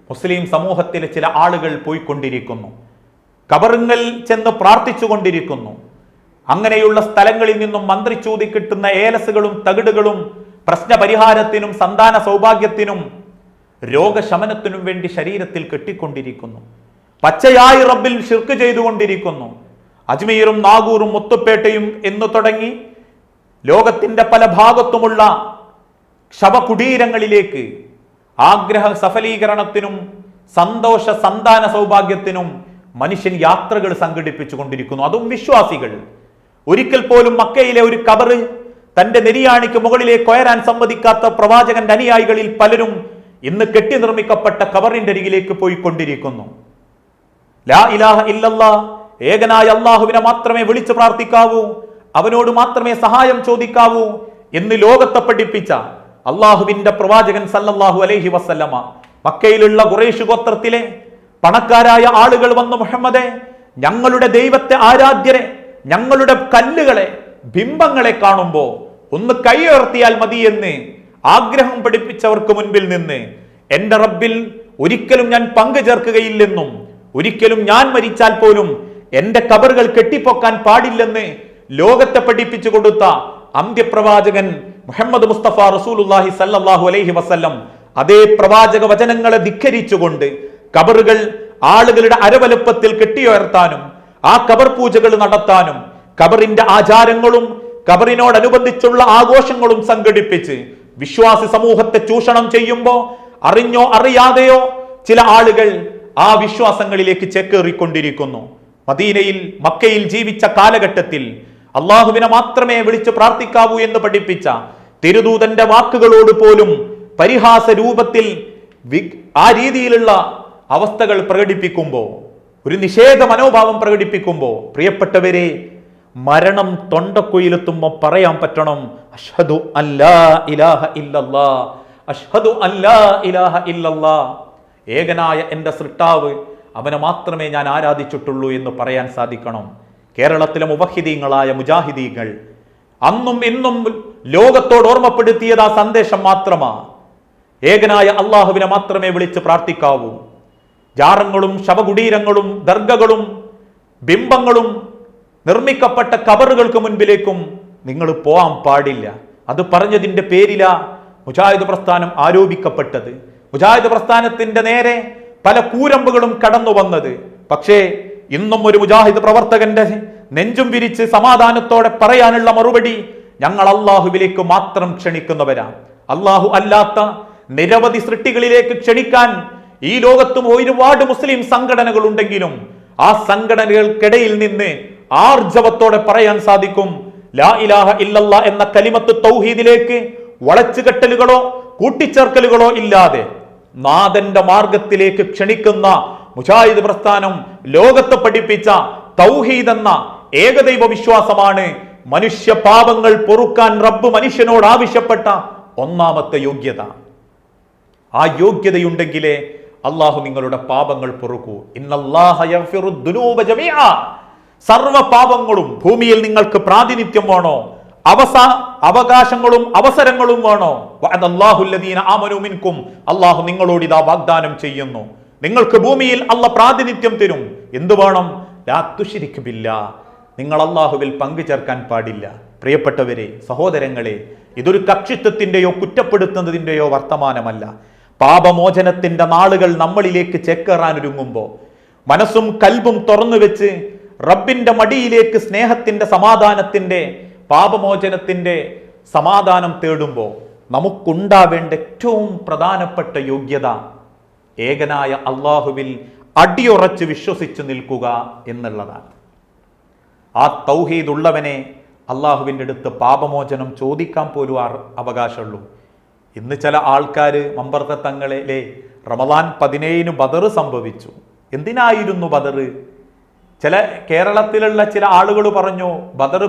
മുസ്ലിം സമൂഹത്തിലെ ചില ആളുകൾ പോയിക്കൊണ്ടിരിക്കുന്നു. കബറുങ്ങൾ ചെന്ന് പ്രാർത്ഥിച്ചുകൊണ്ടിരിക്കുന്നു. അങ്ങനെയുള്ള സ്ഥലങ്ങളിൽ നിന്നും മന്ത്രിച്ചൂതി കിട്ടുന്ന ഏലസുകളും തകിടുകളും പ്രശ്നപരിഹാരത്തിനും സന്താന സൗഭാഗ്യത്തിനും രോഗശമനത്തിനും വേണ്ടി ശരീരത്തിൽ കെട്ടിക്കൊണ്ടിരിക്കുന്നു. പച്ചയായി റബ്ബിൽ ശിർക്ക് ചെയ്തുകൊണ്ടിരിക്കുന്നു. അജ്മീറും നാഗൂറും മുത്തുപ്പേട്ടയും എന്നു തുടങ്ങി ലോകത്തിന്റെ പല ഭാഗത്തുമുള്ള ശവകുടീരങ്ങളിലേക്ക് ആഗ്രഹ സഫലീകരണത്തിനും സന്തോഷ സന്താന സൗഭാഗ്യത്തിനും മനുഷ്യൻ യാത്രകൾ സംഘടിപ്പിച്ചു കൊണ്ടിരിക്കുന്നു. അതും വിശ്വാസികൾ. ഒരിക്കൽ പോലും മക്കയിലെ ഒരു കബറ് തന്റെ നെരിയാണിക്ക് മുകളിലേക്ക് ഉയരാൻ സമ്മതിക്കാത്ത പ്രവാചകന്റെ അനുയായികളിൽ പലരും ഇന്ന് കെട്ടി നിർമ്മിക്കപ്പെട്ട കബറിന്റെ അരികിലേക്ക് പോയിക്കൊണ്ടിരിക്കുന്നു. ലാ ഇലാഹ ഇല്ലല്ലാ, ഏകനായ അള്ളാഹുവിനെ മാത്രമേ വിളിച്ചു പ്രാർത്ഥിക്കാവൂ, അവനോട് മാത്രമേ സഹായം ചോദിക്കാവൂ എന്ന് ലോകത്തെ പഠിപ്പിച്ച അള്ളാഹുവിന്റെ പ്രവാചകൻ സല്ലല്ലാഹു അലൈഹി വസല്ലമ മക്കയിലുള്ള ഖുറൈശ് ഗോത്രത്തിലെ പണക്കാരായ ആളുകൾ വന്ന് മുഹമ്മദെ, ഞങ്ങളുടെ ദൈവത്തെ ആരാധ്യരെ, ഞങ്ങളുടെ കല്ലുകളെ, ബിംബങ്ങളെ കാണുമ്പോൾ ഒന്ന് കൈ ഉയർത്തിയാൽ മതി എന്ന് ആഗ്രഹം പഠിപ്പിച്ചവർക്ക് മുൻപിൽ നിന്ന് എന്റെ റബ്ബിൽ ഒരിക്കലും ഞാൻ പങ്കു ചേർക്കുകയില്ലെന്നും ഒരിക്കലും ഞാൻ മരിച്ചാൽ പോലും എന്റെ കബറുകൾ കെട്ടിപ്പൊക്കാൻ പാടില്ലെന്ന് ലോകത്തെ പഠിപ്പിച്ചു കൊടുത്ത അന്ത്യപ്രവാചകൻ മുഹമ്മദ് മുസ്തഫ റസൂലുള്ളാഹി സല്ലല്ലാഹു അലൈഹി വസല്ലം അതേ പ്രവാചക വചനങ്ങളെ ധിക്കരിച്ചുകൊണ്ട് ഖബറുകൾ ആളുകളുടെ അരവലുപ്പത്തിൽ കെട്ടിയുയർത്താനും ആ ഖബർ പൂജകൾ നടത്താനും ഖബറിന്റെ ആചാരങ്ങളും ഖബറിനോടനുബന്ധിച്ചുള്ള ആഘോഷങ്ങളും സംഘടിപ്പിച്ച് വിശ്വാസി സമൂഹത്തെ ചൂഷണം ചെയ്യുമ്പോൾ അറിഞ്ഞോ അറിയാതെയോ ചില ആളുകൾ ആ വിശ്വാസങ്ങളിലേക്ക് ചേക്കേറിക്കൊണ്ടിരിക്കുന്നു. മദീനയിൽ മക്കയിൽ ജീവിച്ച കാലഘട്ടത്തിൽ അള്ളാഹുവിനെ മാത്രമേ വിളിച്ചു പ്രാർത്ഥിക്കാവൂ എന്ന് പഠിപ്പിച്ച തിരുദൂതന്റെ വാക്കുകളോട് പോലും പരിഹാസ രൂപത്തിൽ ആ രീതിയിലുള്ള അവസ്ഥകൾ പ്രകടിപ്പിക്കുമ്പോൾ, ഒരു നിഷേധ മനോഭാവം പ്രകടിപ്പിക്കുമ്പോൾ, പ്രിയപ്പെട്ടവരെ, മരണം തൊണ്ടക്കുയിലെത്തുമ്പോൾ പറയാൻ പറ്റണം, അഷ്ഹദു അല്ലാ ഇലാഹ ഇല്ലല്ലാ, അഷ്ഹദു അല്ലാ ഇലാഹ ഇല്ലല്ലാ, ഏകനായ എൻ്റെ സൃഷ്ടാവ് അവനെ മാത്രമേ ഞാൻ ആരാധിച്ചിട്ടുള്ളൂ എന്ന് പറയാൻ സാധിക്കണം. കേരളത്തിലെ മുവഹിദീങ്ങളായ മുജാഹിദീങ്ങൾ അന്നും ഇന്നും ലോകത്തോട് ഓർമ്മപ്പെടുത്തിയത് ആ സന്ദേശം മാത്രമാണ്. ഏകനായ അള്ളാഹുവിനെ മാത്രമേ വിളിച്ച് പ്രാർത്ഥിക്കാവൂ. ജാറങ്ങളും ശവകുടീരങ്ങളും ദർഗകളും ബിംബങ്ങളും നിർമ്മിക്കപ്പെട്ട ഖബറുകൾക്ക് മുൻപിലേക്കും നിങ്ങൾ പോകാൻ പാടില്ല. അത് പറഞ്ഞതിന്റെ പേരിലാ മുജാഹിദ് പ്രസ്ഥാനം ആരോപിക്കപ്പെട്ടത്. മുജാഹിദ് പ്രസ്ഥാനത്തിന്റെ നേരെ പല കൂരമ്പുകളും കടന്നു വന്നത്. പക്ഷേ ഇന്നും ഒരു മുജാഹിദ് പ്രവർത്തകന്റെ നെഞ്ചും വിരിച്ച് സമാധാനത്തോടെ പറയാനുള്ള മറുപടി, ഞങ്ങൾ അള്ളാഹുവിലേക്ക് മാത്രം ക്ഷണിക്കുന്നവരാ. അള്ളാഹു അല്ലാത്ത നിരവധി സൃഷ്ടികളിലേക്ക് ക്ഷണിക്കാൻ ഈ ലോകത്തും ഒരുപാട് മുസ്ലിം സംഘടനകൾ ഉണ്ടെങ്കിലും ആ സംഘടനകൾക്കിടയിൽ നിന്ന് ആർജവത്തോടെ പറയാൻ സാധിക്കും, ലാ ഇലാഹ ഇല്ലല്ലാ എന്ന കലിമത്ത് തൗഹീദിലേക്ക് വളച്ചുകെട്ടലുകളോ കൂട്ടിച്ചേർക്കലുകളോ ഇല്ലാതെ നാഥന്റെ മാർഗത്തിലേക്ക് ക്ഷണിക്കുന്ന മുജാഹിദ് പ്രസ്ഥാനം ലോകത്ത് പഠിപ്പിച്ച തൗഹീദ് എന്ന ഏകദൈവ വിശ്വാസമാണ് മനുഷ്യ പാപങ്ങൾ പൊറുക്കാൻ റബ്ബ് മനുഷ്യനോട് ആവശ്യപ്പെട്ട ഒന്നാമത്തെ യോഗ്യത. ആ യോഗ്യതയുണ്ടെങ്കിലേ അള്ളാഹു നിങ്ങളുടെ പാപങ്ങൾ പൊറുക്കൂ. ഇന്നല്ലാഹ യഗ്ഫിറു ദുനൂബ ജമീഅ, സർവ പാപങ്ങളും, ഭൂമിയിൽ നിങ്ങൾക്ക് പ്രാതിനിധ്യം വേണോ, അവകാശങ്ങളും അവസരങ്ങളും വേണോ, വഅദല്ലാഹുല്ലദീന ആമനൂ മിൻകും, അള്ളാഹു നിങ്ങളോട് ഇതാ വാഗ്ദാനം ചെയ്യുന്നു, നിങ്ങൾക്ക് ഭൂമിയിൽ അള്ളാഹ് പ്രാതിനിധ്യം തരും. എന്തു വേണം? ലാ തുശ്രിക് ബില്ലാഹ്, നിങ്ങൾ അള്ളാഹുവിൽ പങ്കു ചേർക്കാൻ പാടില്ല. പ്രിയപ്പെട്ടവരെ, സഹോദരങ്ങളെ, ഇതൊരു കക്ഷിത്വത്തിന്റെയോ കുറ്റപ്പെടുത്തുന്നതിന്റെയോ വർത്തമാനമല്ല. പാപമോചനത്തിന്റെ നാളുകൾ നമ്മളിലേക്ക് ചേക്കേറാനൊരുങ്ങുമ്പോൾ മനസ്സും കൽബും തുറന്നു വെച്ച് റബ്ബിന്റെ മടിയിലേക്ക് സ്നേഹത്തിന്റെ സമാധാനത്തിന്റെ പാപമോചനത്തിന്റെ സമാധാനം തേടുമ്പോൾ നമുക്കുണ്ടാവേണ്ട ഏറ്റവും പ്രധാനപ്പെട്ട യോഗ്യത ഏകനായ അള്ളാഹുവിൽ അടിയുറച്ച് വിശ്വസിച്ചു നിൽക്കുക എന്നുള്ളതാണ്. ആ തൗഹീദ് ഉള്ളവനെ അള്ളാഹുവിൻ്റെ അടുത്ത് പാപമോചനം ചോദിക്കാൻ പോലും അവകാശമുള്ളൂ. ഇന്ന് ചില ആൾക്കാർ മമ്പർത്ത തങ്ങളിലെ റമദാൻ 17 ബദർ സംഭവിച്ചു. എന്തിനായിരുന്നു ബദർ? ചില കേരളത്തിലുള്ള ചില ആളുകൾ പറഞ്ഞു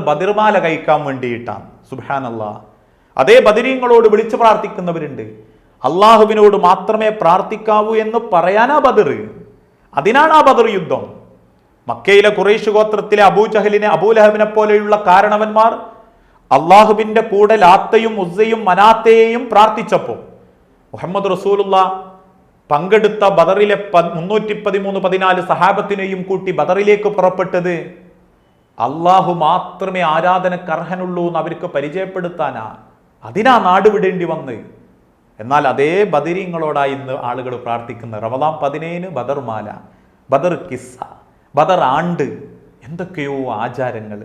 ബദർമാല കഴിക്കാൻ വേണ്ടിയിട്ടാണ്. സുബ്ഹാനല്ലാഹ്. അതേ ബദരീങ്ങളോട് വിളിച്ചു പ്രാർത്ഥിക്കുന്നവരുണ്ട്. അള്ളാഹുവിനോട് മാത്രമേ പ്രാർത്ഥിക്കാവൂ എന്ന് പറയാനാ ബദർ. അതിനാണ് ആ ബദർ യുദ്ധം. മക്കയിലെ ഖുറൈശ് ഗോത്രത്തിലെ അബൂജഹലിനെ, അബൂലഹബിനെ പോലെയുള്ള കാരണവന്മാർ അള്ളാഹുവിന്റെ കൂടെ ലാത്തയും ഉസ്സയും മനാത്തയെയും പ്രാർത്ഥിച്ചപ്പോൾ മുഹമ്മദ് റസൂലുള്ളാഹ് പങ്കെടുത്ത ബദറിലെ 313-14 സഹാബത്തിനെയും കൂട്ടി ബദറിലേക്ക് പുറപ്പെട്ടത് അള്ളാഹു മാത്രമേ ആരാധനക്ക് അർഹനുള്ളൂ എന്ന് അവർക്ക് പരിചയപ്പെടുത്താനാ. അതിനാ നാട് വിടേണ്ടി വന്ന്. എന്നാൽ അതേ ബദരീങ്ങളോടായി ഇന്ന് ആളുകൾ പ്രാർത്ഥിക്കുന്ന റമദാൻ 17 ബദർമാല, ബദർ കിസ്സ, ബദർ ആണ്ട്, എന്തൊക്കെയോ ആചാരങ്ങൾ.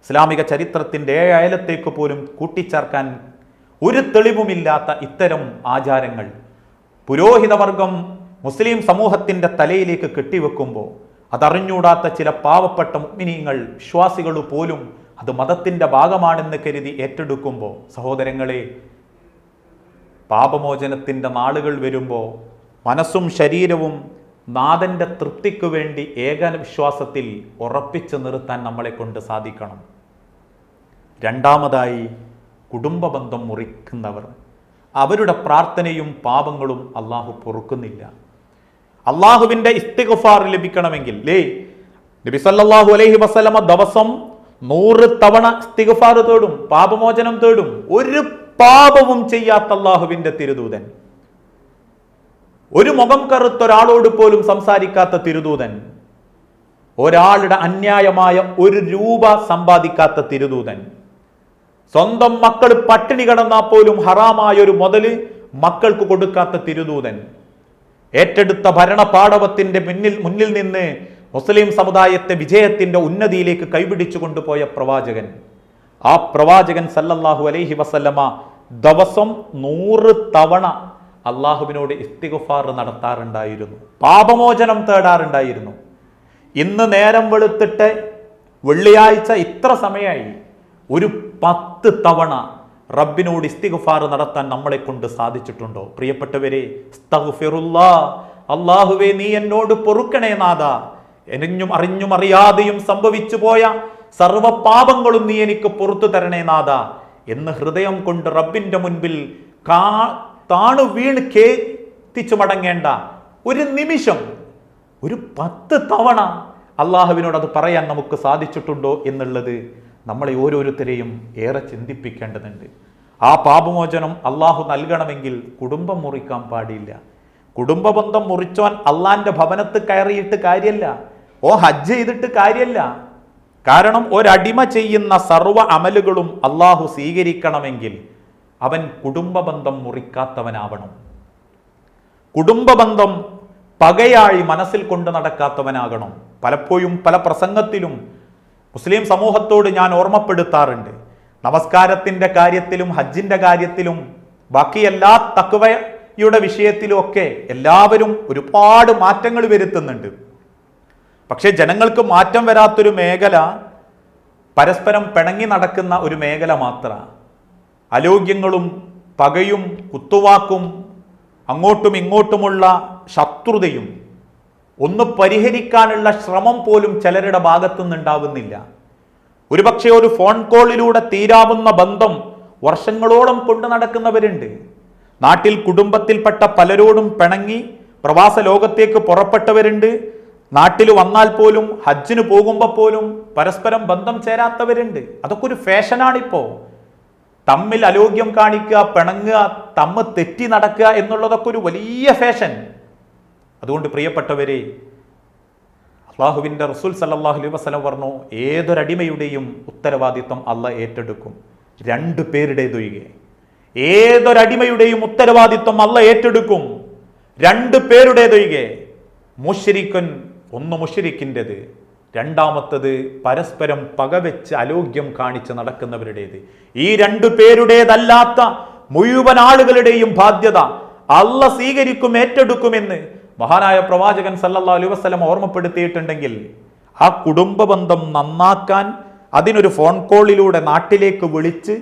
ഇസ്ലാമിക ചരിത്രത്തിൻ്റെ 7 അയലത്തേക്ക് പോലും കൂട്ടിച്ചേർക്കാൻ ഒരു തെളിവുമില്ലാത്ത ഇത്തരം ആചാരങ്ങൾ പുരോഹിതവർഗം മുസ്ലിം സമൂഹത്തിൻ്റെ തലയിലേക്ക് കെട്ടിവെക്കുമ്പോൾ അതറിഞ്ഞൂടാത്ത ചില പാവപ്പെട്ട മുഅ്മിനീങ്ങൾ, വിശ്വാസികൾ പോലും അത് മതത്തിൻ്റെ ഭാഗമാണെന്ന് കരുതി ഏറ്റെടുക്കുമ്പോൾ, സഹോദരങ്ങളെ, പാപമോചനത്തിൻ്റെ നാളുകൾ വരുമ്പോൾ മനസ്സും ശരീരവും നാഥൻ്റെ തൃപ്തിക്ക് വേണ്ടി ഏകവിശ്വാസത്തിൽ ഉറപ്പിച്ചു നിർത്താൻ നമ്മളെ കൊണ്ട് സാധിക്കണം. രണ്ടാമതായി, കുടുംബ ബന്ധം മുറിക്കുന്നവർ, അവരുടെ പ്രാർത്ഥനയും പാപങ്ങളും അള്ളാഹു പൊറുക്കുന്നില്ല. അള്ളാഹുവിൻ്റെ ഇസ്തിഗ്ഫാർ ലഭിക്കണമെങ്കിൽ നബി സല്ലല്ലാഹു അലൈഹി വസല്ലമ ദിവസം 100 തവണ ഇസ്തിഗ്ഫാർ തേടും, പാപമോചനം തേടും. ഒരു പാപവും ചെയ്യാത്ത അള്ളാഹുവിൻ്റെ തിരുദൂതൻ, ഒരു മുഖം കറുത്ത ഒരാളോട് പോലും സംസാരിക്കാത്ത തിരുദൂതൻ, ഒരാളുടെ അന്യായമായ 1 രൂപ സമ്പാദിക്കാത്ത തിരുദൂതൻ, സ്വന്തം മക്കൾ പട്ടിണി കിടന്നാൽ പോലും ഹറാമായ ഒരു മുതല് മക്കൾക്ക് കൊടുക്കാത്ത തിരുദൂതൻ, ഏറ്റെടുത്ത ഭരണ പാടവത്തിന്റെ മുന്നിൽ നിന്ന് മുസ്ലിം സമുദായത്തെ വിജയത്തിന്റെ ഉന്നതിയിലേക്ക് കൈപിടിച്ചു കൊണ്ടുപോയ പ്രവാചകൻ. ആ പ്രവാചകൻ സല്ലല്ലാഹു അലൈഹി വസല്ലമ ദിവസം 100 തവണ അള്ളാഹുവിനോട് ഇസ്തിഗ്ഫാർ നടത്താറുണ്ടായിരുന്നു, പാപമോചനം തേടാറുണ്ടായിരുന്നു. ഇന്ന് നേരം വെളുത്തിട്ട് വെള്ളിയാഴ്ച ഇത്ര സമയമായി, ഒരു 10 തവണ റബ്ബിനോട് ഇസ്തിഗ്ഫാർ നടത്താൻ നമ്മളെ കൊണ്ട് സാധിച്ചിട്ടുണ്ടോ? പ്രിയപ്പെട്ടവരെ, അസ്തഗ്ഫിറുല്ലാഹ്, അല്ലാഹുവേ നീ എന്നോട് പൊറുക്കണേ നാഥ, എനിഞ്ഞും അറിഞ്ഞും അറിയാതെയും സംഭവിച്ചു പോയ സർവ പാപങ്ങളും നീ എനിക്ക് പുറത്തു തരണേ നാഥ എന്ന് ഹൃദയം കൊണ്ട് റബ്ബിന്റെ മുൻപിൽ താണു വീണ് കേത്തിച്ചു മടങ്ങേണ്ട ഒരു നിമിഷം, ഒരു 10 തവണ അള്ളാഹുവിനോട് അത് പറയാൻ നമുക്ക് സാധിച്ചിട്ടുണ്ടോ എന്നുള്ളത് നമ്മളെ ഓരോരുത്തരെയും ഏറെ ചിന്തിപ്പിക്കേണ്ടതുണ്ട്. ആ പാപമോചനം അള്ളാഹു നൽകണമെങ്കിൽ കുടുംബം മുറിക്കാൻ പാടില്ല. കുടുംബബന്ധം മുറിച്ചോൻ അള്ളാന്റെ ഭവനത്ത് കയറിയിട്ട് കാര്യമല്ല, ഹജ്ജ് ചെയ്തിട്ട് കാര്യമല്ല. കാരണം ഒരടിമ ചെയ്യുന്ന സർവ്വ അമലുകളും അള്ളാഹു സ്വീകരിക്കണമെങ്കിൽ അവൻ കുടുംബബന്ധം മുറിക്കാത്തവനാവണം. കുടുംബബന്ധം പകയായി മനസ്സിൽ കൊണ്ട് നടക്കാത്തവനാകണം. പലപ്പോഴും പല പ്രസംഗത്തിലും മുസ്ലിം സമൂഹത്തോട് ഞാൻ ഓർമ്മപ്പെടുത്താറുണ്ട്, നമസ്കാരത്തിന്റെ കാര്യത്തിലും ഹജ്ജിന്റെ കാര്യത്തിലും ബാക്കി എല്ലാ തഖ്വയുടെ വിഷയത്തിലും ഒക്കെ എല്ലാവരും ഒരുപാട് മാറ്റങ്ങൾ വരുത്തുന്നുണ്ട്. പക്ഷേ ജനങ്ങൾക്ക് മാറ്റം വരാത്തൊരു മേഖല പരസ്പരം പിണങ്ങി നടക്കുന്ന ഒരു മേഖല മാത്രമാണ്. അലോഗ്യങ്ങളും പകയും കുത്തുവാക്കും അങ്ങോട്ടും ഇങ്ങോട്ടുമുള്ള ശത്രുതയും ഒന്ന് പരിഹരിക്കാനുള്ള ശ്രമം പോലും ചിലരുടെ ഭാഗത്തുനിന്നുണ്ടാവുന്നില്ല. ഒരുപക്ഷെ ഒരു ഫോൺ കോളിലൂടെ തീരാവുന്ന ബന്ധം വർഷങ്ങളോളം കൊണ്ടു നടക്കുന്നവരുണ്ട്. നാട്ടിൽ കുടുംബത്തിൽപ്പെട്ട പലരോടും പിണങ്ങി പ്രവാസ ലോകത്തേക്ക് പുറപ്പെട്ടവരുണ്ട്. നാട്ടിൽ വന്നാൽ പോലും ഹജ്ജിന് പോകുമ്പോൾ പോലും പരസ്പരം ബന്ധം ചേരാത്തവരുണ്ട്. അതൊക്കെ ഒരു ഫാഷനാണിപ്പോ. തമ്മിൽ അലോഗ്യം കാണിക്കുക, പിണങ്ങുക, തമ്മ് തെറ്റി നടക്കുക എന്നുള്ളതൊക്കെ ഒരു വലിയ ഫാഷൻ. അതുകൊണ്ട് പ്രിയപ്പെട്ടവരെ, അള്ളാഹുവിൻ്റെ റസൂൽ സല്ലല്ലാഹു അലൈഹി വസല്ലം പറഞ്ഞു, ഏതൊരടിമയുടെയും ഉത്തരവാദിത്വം അള്ളാഹ് ഏറ്റെടുക്കും, 2 പേരുടേതൊഴികെ. ഏതൊരടിമയുടെയും ഉത്തരവാദിത്വം അള്ളാഹ് ഏറ്റെടുക്കും, 2 പേരുടേതൊഴികെ. മുശ്രിക്കൻ, ഒന്ന് മുശ്രിക്കിൻ്റെത്, രണ്ടാമത്തത് പരസ്പരം പകവെച്ച് അലോഗ്യം കാണിച്ച് നടക്കുന്നവരുടേത്. ഈ 2 പേരുടേതല്ലാത്ത മുഴുവൻ ആളുകളുടെയും ബാധ്യത അള്ളാഹ് സ്വീകരിക്കും, ഏറ്റെടുക്കുമെന്ന് മഹാനായ പ്രവാചകൻ സല്ലല്ലാഹു അലൈഹി വസല്ലം ഓർമ്മപ്പെടുത്തിയിട്ടുണ്ടെങ്കിൽ ആ കുടുംബ ബന്ധം നന്നാക്കാൻ അതിനൊരു ഫോൺ കോളിലൂടെ നാട്ടിലേക്ക് വിളിച്ച്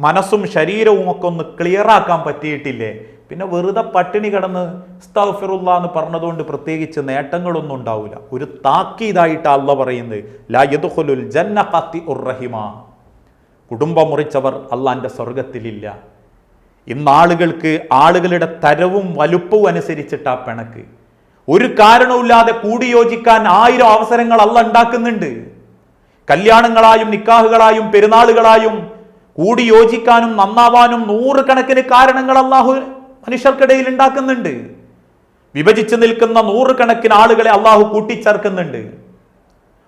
മനസ്സും ശരീരവും ഒക്കെ ഒന്ന് ക്ലിയറാക്കാൻ പറ്റിയിട്ടില്ലേ, പിന്നെ വെറുതെ പട്ടിണി കിടന്ന് അസ്തഗ്ഫിറുല്ലാഹ് എന്ന് പറഞ്ഞതുകൊണ്ട് പ്രത്യേകിച്ച് നേട്ടങ്ങളൊന്നും ഉണ്ടാവില്ല. ഒരു താക്കീതായിട്ട് അള്ളാഹ് പറയുന്നത്, ലാ യദ്ഖുലുൽ ജന്ന ഖാത്തിഉർ റഹിമ, കുടുംബം മുറിച്ചവർ അള്ളാന്റെ സ്വർഗത്തിലില്ല. ഇന്ന് ആളുകളുടെ തരവും വലുപ്പവും അനുസരിച്ചിട്ട് ആ പിണക്ക്, ഒരു കാരണവുമില്ലാതെ കൂടിയോജിക്കാൻ 1000 അവസരങ്ങൾ അള്ളാഹ് ഉണ്ടാക്കുന്നുണ്ട്. കല്യാണങ്ങളായും നിക്കാഹുകളായും പെരുന്നാളുകളായും കൂടിയോജിക്കാനും നന്നാവാനും 100 കണക്കിന് കാരണങ്ങൾ അള്ളാഹു മനുഷ്യർക്കിടയിൽ ഉണ്ടാക്കുന്നുണ്ട്. വിഭജിച്ച് നിൽക്കുന്ന 100 കണക്കിന് ആളുകളെ അള്ളാഹു കൂട്ടിച്ചേർക്കുന്നുണ്ട്.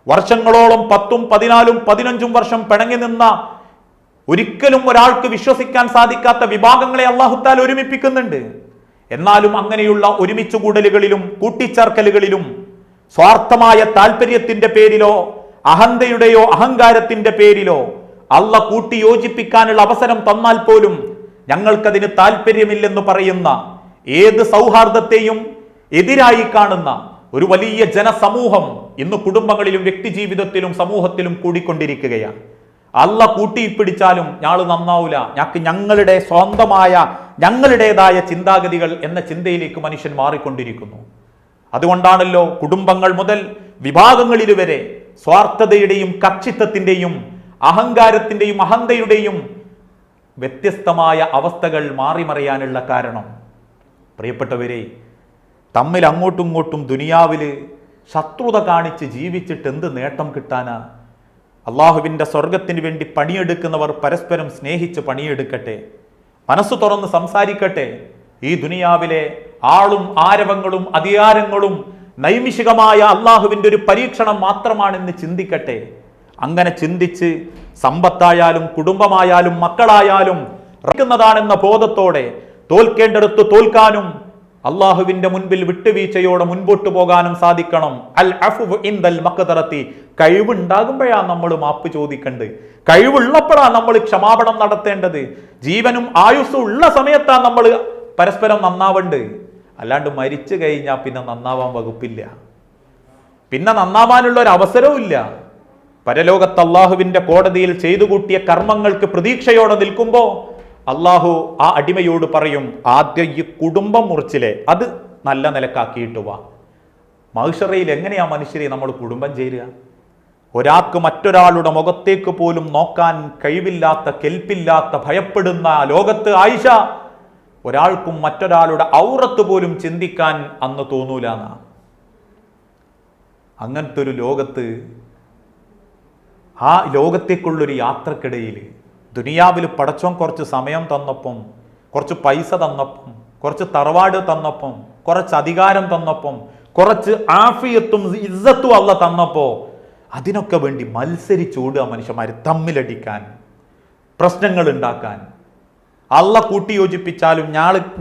വർഷങ്ങളോളം 10ഉം 14ഉം 15ഉം വർഷം പിണങ്ങി നിന്ന, ഒരിക്കലും ഒരാൾക്ക് വിശ്വസിക്കാൻ സാധിക്കാത്ത വിഭാഗങ്ങളെ അള്ളാഹു തആല ഒരുമിപ്പിക്കുന്നുണ്ട്. എന്നാലും അങ്ങനെയുള്ള ഒരുമിച്ച് കൂടലുകളിലും കൂട്ടിച്ചേർക്കലുകളിലും സ്വാർത്ഥമായ താല്പര്യത്തിന്റെ പേരിലോ അഹന്തയുടെയോ അഹങ്കാരത്തിന്റെ പേരിലോ അള്ളാഹ് കൂട്ടിയോജിപ്പിക്കാനുള്ള അവസരം തന്നാൽ പോലും ഞങ്ങൾക്കതിന് താല്പര്യമില്ലെന്ന് പറയുന്ന, ഏത് സൗഹാർദ്ദത്തെയും എതിരായി കാണുന്ന ഒരു വലിയ ജനസമൂഹം ഇന്ന് കുടുംബങ്ങളിലും വ്യക്തിജീവിതത്തിലും സമൂഹത്തിലും കൂടിക്കൊണ്ടിരിക്കുകയാണ്. അള്ളാഹ് കൂട്ടിപ്പിടിച്ചാലും ഞാൾ നന്നാവൂല, ഞങ്ങളുടെ സ്വന്തമായ ഞങ്ങളുടേതായ ചിന്താഗതികൾ എന്ന ചിന്തയിലേക്ക് മനുഷ്യൻ മാറിക്കൊണ്ടിരിക്കുന്നു. അതുകൊണ്ടാണല്ലോ കുടുംബങ്ങൾ മുതൽ വിഭാഗങ്ങളിൽ വരെ സ്വാർത്ഥതയുടെയും കക്ഷിത്വത്തിന്റെയും അഹങ്കാരത്തിന്റെയും അഹന്തയുടെയും വ്യത്യസ്തമായ അവസ്ഥകൾ മാറിമറിയാനുള്ള കാരണം. പ്രിയപ്പെട്ടവരെ, തമ്മിൽ അങ്ങോട്ടും ഇങ്ങോട്ടും ദുനിയാവില് ശത്രുത കാണിച്ച് ജീവിച്ചിട്ട് എന്ത് നേട്ടം കിട്ടാനാ? അള്ളാഹുവിൻ്റെ സ്വർഗത്തിന് വേണ്ടി പണിയെടുക്കുന്നവർ പരസ്പരം സ്നേഹിച്ച് പണിയെടുക്കട്ടെ, മനസ്സ് തുറന്ന് സംസാരിക്കട്ടെ. ഈ ദുനിയാവിലെ ആളും ആരവങ്ങളും അധികാരങ്ങളും നൈമിഷികമായ അള്ളാഹുവിൻ്റെ ഒരു പരീക്ഷണം മാത്രമാണെന്ന് ചിന്തിക്കട്ടെ. അങ്ങനെ ചിന്തിച്ച് സമ്പത്തായാലും കുടുംബമായാലും മക്കളായാലും ാണെന്ന ബോധത്തോടെ തോൽക്കേണ്ടടുത്ത് തോൽക്കാനും അള്ളാഹുവിന്റെ മുൻപിൽ വിട്ടുവീഴ്ചയോടെ മുൻപോട്ട് പോകാനും സാധിക്കണം. അൽ അഫ്വു ഇൻദൽ മഖ്ദറത്തി, കഴിവുണ്ടാകുമ്പോഴാണ് നമ്മൾ മാപ്പ് ചോദിക്കേണ്ടത്, കഴിവുള്ളപ്പോഴാണ് നമ്മൾ ക്ഷമാപണം നടത്തേണ്ടത്, ജീവനും ആയുസ്സും ഉള്ള സമയത്താണ് നമ്മൾ പരസ്പരം നന്നാവേണ്ടത്. അല്ലാണ്ട് മരിച്ചു കഴിഞ്ഞാൽ പിന്നെ നന്നാവാൻ വകുപ്പില്ല, പിന്നെ നന്നാവാനുള്ള ഒരു അവസരവും ഇല്ല. പരലോകത്ത് അള്ളാഹുവിന്റെ കോടതിയിൽ ചെയ്തു കൂട്ടിയ കർമ്മങ്ങൾക്ക് പ്രതീക്ഷയോടെ നിൽക്കുമ്പോൾ അള്ളാഹു ആ അടിമയോട് പറയും, ആദ്യം ഈ കുടുംബം മുറിച്ചില്ലേ അത് നല്ല നിലക്കാക്കിയിട്ട് വാ. മഹ്ശറയിൽ എങ്ങനെയാ മനുഷ്യരെ നമ്മൾ കുടുംബം ചേരുക? ഒരാൾക്ക് മറ്റൊരാളുടെ മുഖത്തേക്ക് പോലും നോക്കാൻ കഴിവില്ലാത്ത, കെൽപ്പില്ലാത്ത, ഭയപ്പെടുന്ന ലോകത്ത് ആയിഷ ഒരാൾക്കും മറ്റൊരാളുടെ ഔറത്ത് പോലും ചിന്തിക്കാൻ അന്ന് തോന്നൂലെന്നാ. അങ്ങനത്തെ ഒരു ലോകത്ത്, ആ ലോകത്തേക്കുള്ളൊരു യാത്രക്കിടയിൽ ദുനിയാവിൽ പടച്ചോൻ കുറച്ച് സമയം തന്നപ്പം, കുറച്ച് പൈസ തന്നപ്പം, കുറച്ച് തറവാട് തന്നപ്പം, കുറച്ച് അധികാരം തന്നപ്പം, കുറച്ച് ആഫിയത്തും ഇസ്സത്തും അള്ള തന്നപ്പോ അതിനൊക്കെ വേണ്ടി മത്സരിച്ചോടുക മനുഷ്യന്മാർ, തമ്മിലടിക്കാൻ, പ്രശ്നങ്ങൾ ഉണ്ടാക്കാൻ. അള്ള കൂട്ടിയോജിപ്പിച്ചാലും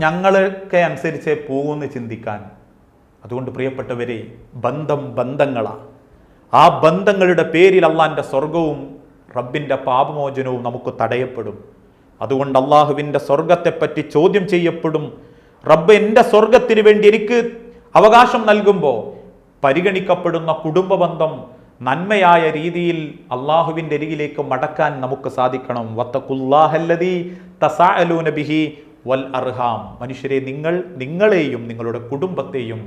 ഞങ്ങളൊക്കെ അനുസരിച്ചേ പോകുമെന്ന് ചിന്തിക്കാൻ. അതുകൊണ്ട് പ്രിയപ്പെട്ടവരെ, ബന്ധങ്ങളാണ്. ആ ബന്ധങ്ങളുടെ പേരിൽ അള്ളാന്റെ സ്വർഗവും റബ്ബിന്റെ പാപമോചനവും നമുക്ക് തടയപ്പെടും. അതുകൊണ്ട് അള്ളാഹുവിന്റെ സ്വർഗത്തെപ്പറ്റി ചോദ്യം ചെയ്യപ്പെടും. റബ്ബ് എൻ്റെ സ്വർഗത്തിന് വേണ്ടി എനിക്ക് അവകാശം നൽകുമ്പോൾ പരിഗണിക്കപ്പെടുന്ന കുടുംബ ബന്ധം നന്മയായ രീതിയിൽ അള്ളാഹുവിൻ്റെ അരികിലേക്ക് മടക്കാൻ നമുക്ക് സാധിക്കണം. വത്തഖുല്ലാഹല്ലദീ തസാഅലൂന ബിഹി വൽ അർഹാം. മനുഷ്യരെ, നിങ്ങളെയും നിങ്ങളുടെ കുടുംബത്തെയും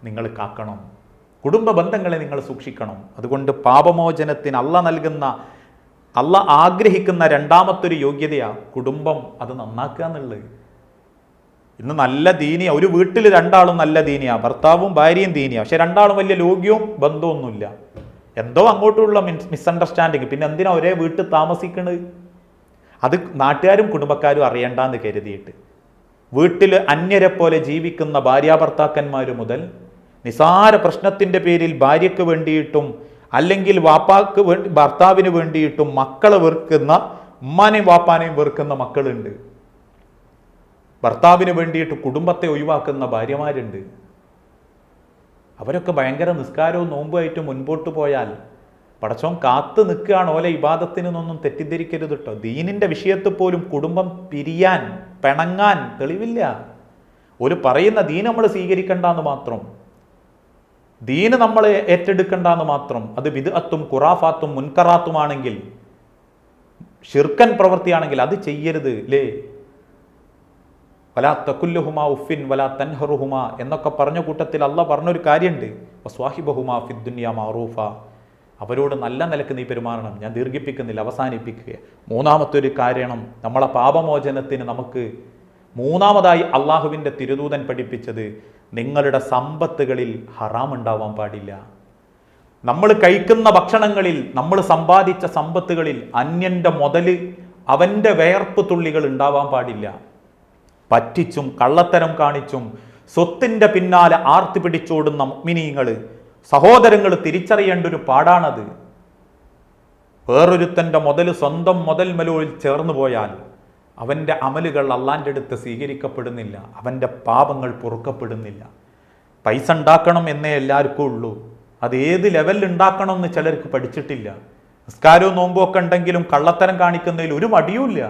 നിങ്ങൾ കാക്കണം, കുടുംബ ബന്ധങ്ങളെ നിങ്ങൾ സൂക്ഷിക്കണം. അതുകൊണ്ട് പാപമോചനത്തിന് അള്ള ആഗ്രഹിക്കുന്ന രണ്ടാമത്തൊരു യോഗ്യതയാ കുടുംബം, അത് നന്നാക്കുക എന്നുള്ളത്. ഇന്ന് നല്ല ദീനിയ, ഒരു വീട്ടിൽ രണ്ടാളും നല്ല ദീനിയാ, ഭർത്താവും ഭാര്യയും ദീനിയാ, പക്ഷെ രണ്ടാളും വലിയ ലോഗ്യവും ബന്ധമൊന്നുമില്ല, എന്തോ അങ്ങോട്ടുള്ള മിസ്അണ്ടർസ്റ്റാൻഡിങ്. പിന്നെ എന്തിനാ ഒരേ വീട്ടിൽ താമസിക്കുന്നത്? അത് നാട്ടുകാരും കുടുംബക്കാരും അറിയണ്ടെന്ന് കരുതിയിട്ട് വീട്ടിൽ അന്യരെ പോലെ ജീവിക്കുന്ന ഭാര്യാഭർത്താക്കന്മാർ മുതൽ നിസാര പ്രശ്നത്തിൻ്റെ പേരിൽ ഭാര്യയ്ക്ക് വേണ്ടിയിട്ടും അല്ലെങ്കിൽ ഭർത്താവിന് വേണ്ടിയിട്ടും മക്കളെ വെറുക്കുന്ന, ഉമ്മാനെയും വാപ്പാനെയും വെറുക്കുന്ന മക്കളുണ്ട്. ഭർത്താവിന് വേണ്ടിയിട്ട് കുടുംബത്തെ ഒഴിവാക്കുന്ന ഭാര്യമാരുണ്ട്. അവരൊക്കെ ഭയങ്കര നിസ്കാരവും നോമ്പുമായിട്ട് മുൻപോട്ട് പോയാൽ പടച്ചോൻ കാത്തു നിൽക്കുകയാണ്. ഓലെ ഇബാദത്തിനൊന്നും തെറ്റിദ്ധരിക്കരുത് കേട്ടോ. ദീനിൻ്റെ വിഷയത്തിൽ പോലും കുടുംബം പിരിയാൻ, പിണങ്ങാൻ തെളിവില്ല. ഒരു പറയുന്ന ദീൻ നമ്മൾ സ്വീകരിക്കേണ്ടെന്ന് മാത്രം, ദീന് നമ്മൾ ഏറ്റെടുക്കേണ്ടെന്ന് മാത്രം. അത് ബിദ്അത്തും ഖുറാഫാത്തും മുൻകറാത്തുമാണെങ്കിൽ, ഷിർക്കൻ പ്രവൃത്തിയാണെങ്കിൽ അത് ചെയ്യരുത് അല്ലേ. വലാ തകുല്ലുഹുമാ ഉഫിൻ വലാ തൻഹറുഹുമാ എന്നൊക്കെ പറഞ്ഞ കൂട്ടത്തിൽ അള്ളാഹ് പറഞ്ഞൊരു കാര്യമുണ്ട്, വസ്വാഹിബഹുമാ ഫിദ്ദുനിയ മഅറൂഫ. അവരോട് നല്ല നിലക്ക് നീ പെരുമാറണം. ഞാൻ ദീർഘിപ്പിക്കുന്നില്ല, അവസാനിപ്പിക്കുക. മൂന്നാമത്തൊരു കാരണം, നമ്മളെ പാപമോചനത്തിന് നമുക്ക് മൂന്നാമതായി അള്ളാഹുവിൻ്റെ തിരുദൂതൻ പഠിപ്പിച്ചത്, നിങ്ങളുടെ സമ്പത്തുകളിൽ ഹറാം ഉണ്ടാവാൻ പാടില്ല. നമ്മൾ കഴിക്കുന്ന ഭക്ഷണങ്ങളിൽ, നമ്മൾ സമ്പാദിച്ച സമ്പത്തുകളിൽ അന്യൻ്റെ മുതല്, അവൻ്റെ വേർപ്പ് തുള്ളികൾ ഉണ്ടാവാൻ പാടില്ല. പറ്റിച്ചും കള്ളത്തരം കാണിച്ചും സ്വത്തിൻ്റെ പിന്നാലെ ആർത്തി പിടിച്ചോടുന്ന മുഅ്മിനീങ്ങൾ, സഹോദരങ്ങൾ തിരിച്ചറിയേണ്ട ഒരു പാടാണത്. വേറൊരുത്തൻ്റെ മുതൽ സ്വന്തം മുതൽ മലോയിൽ ചേർന്നു പോയാൽ അവൻ്റെ അമലുകൾ അള്ളാൻ്റെ അടുത്ത് സ്വീകരിക്കപ്പെടുന്നില്ല, അവൻ്റെ പാപങ്ങൾ പൊറുക്കപ്പെടുന്നില്ല. പൈസ ഉണ്ടാക്കണം എന്നേ എല്ലാവർക്കും ഉള്ളൂ, അത് ഏത് ലെവലിൽ ഉണ്ടാക്കണം എന്ന് ചിലർക്ക് പഠിച്ചിട്ടില്ല. നിസ്കാരവും നോമ്പും ഒക്കെ ഉണ്ടെങ്കിലും കള്ളത്തരം കാണിക്കുന്നതിൽ ഒരു മടിയുമില്ല.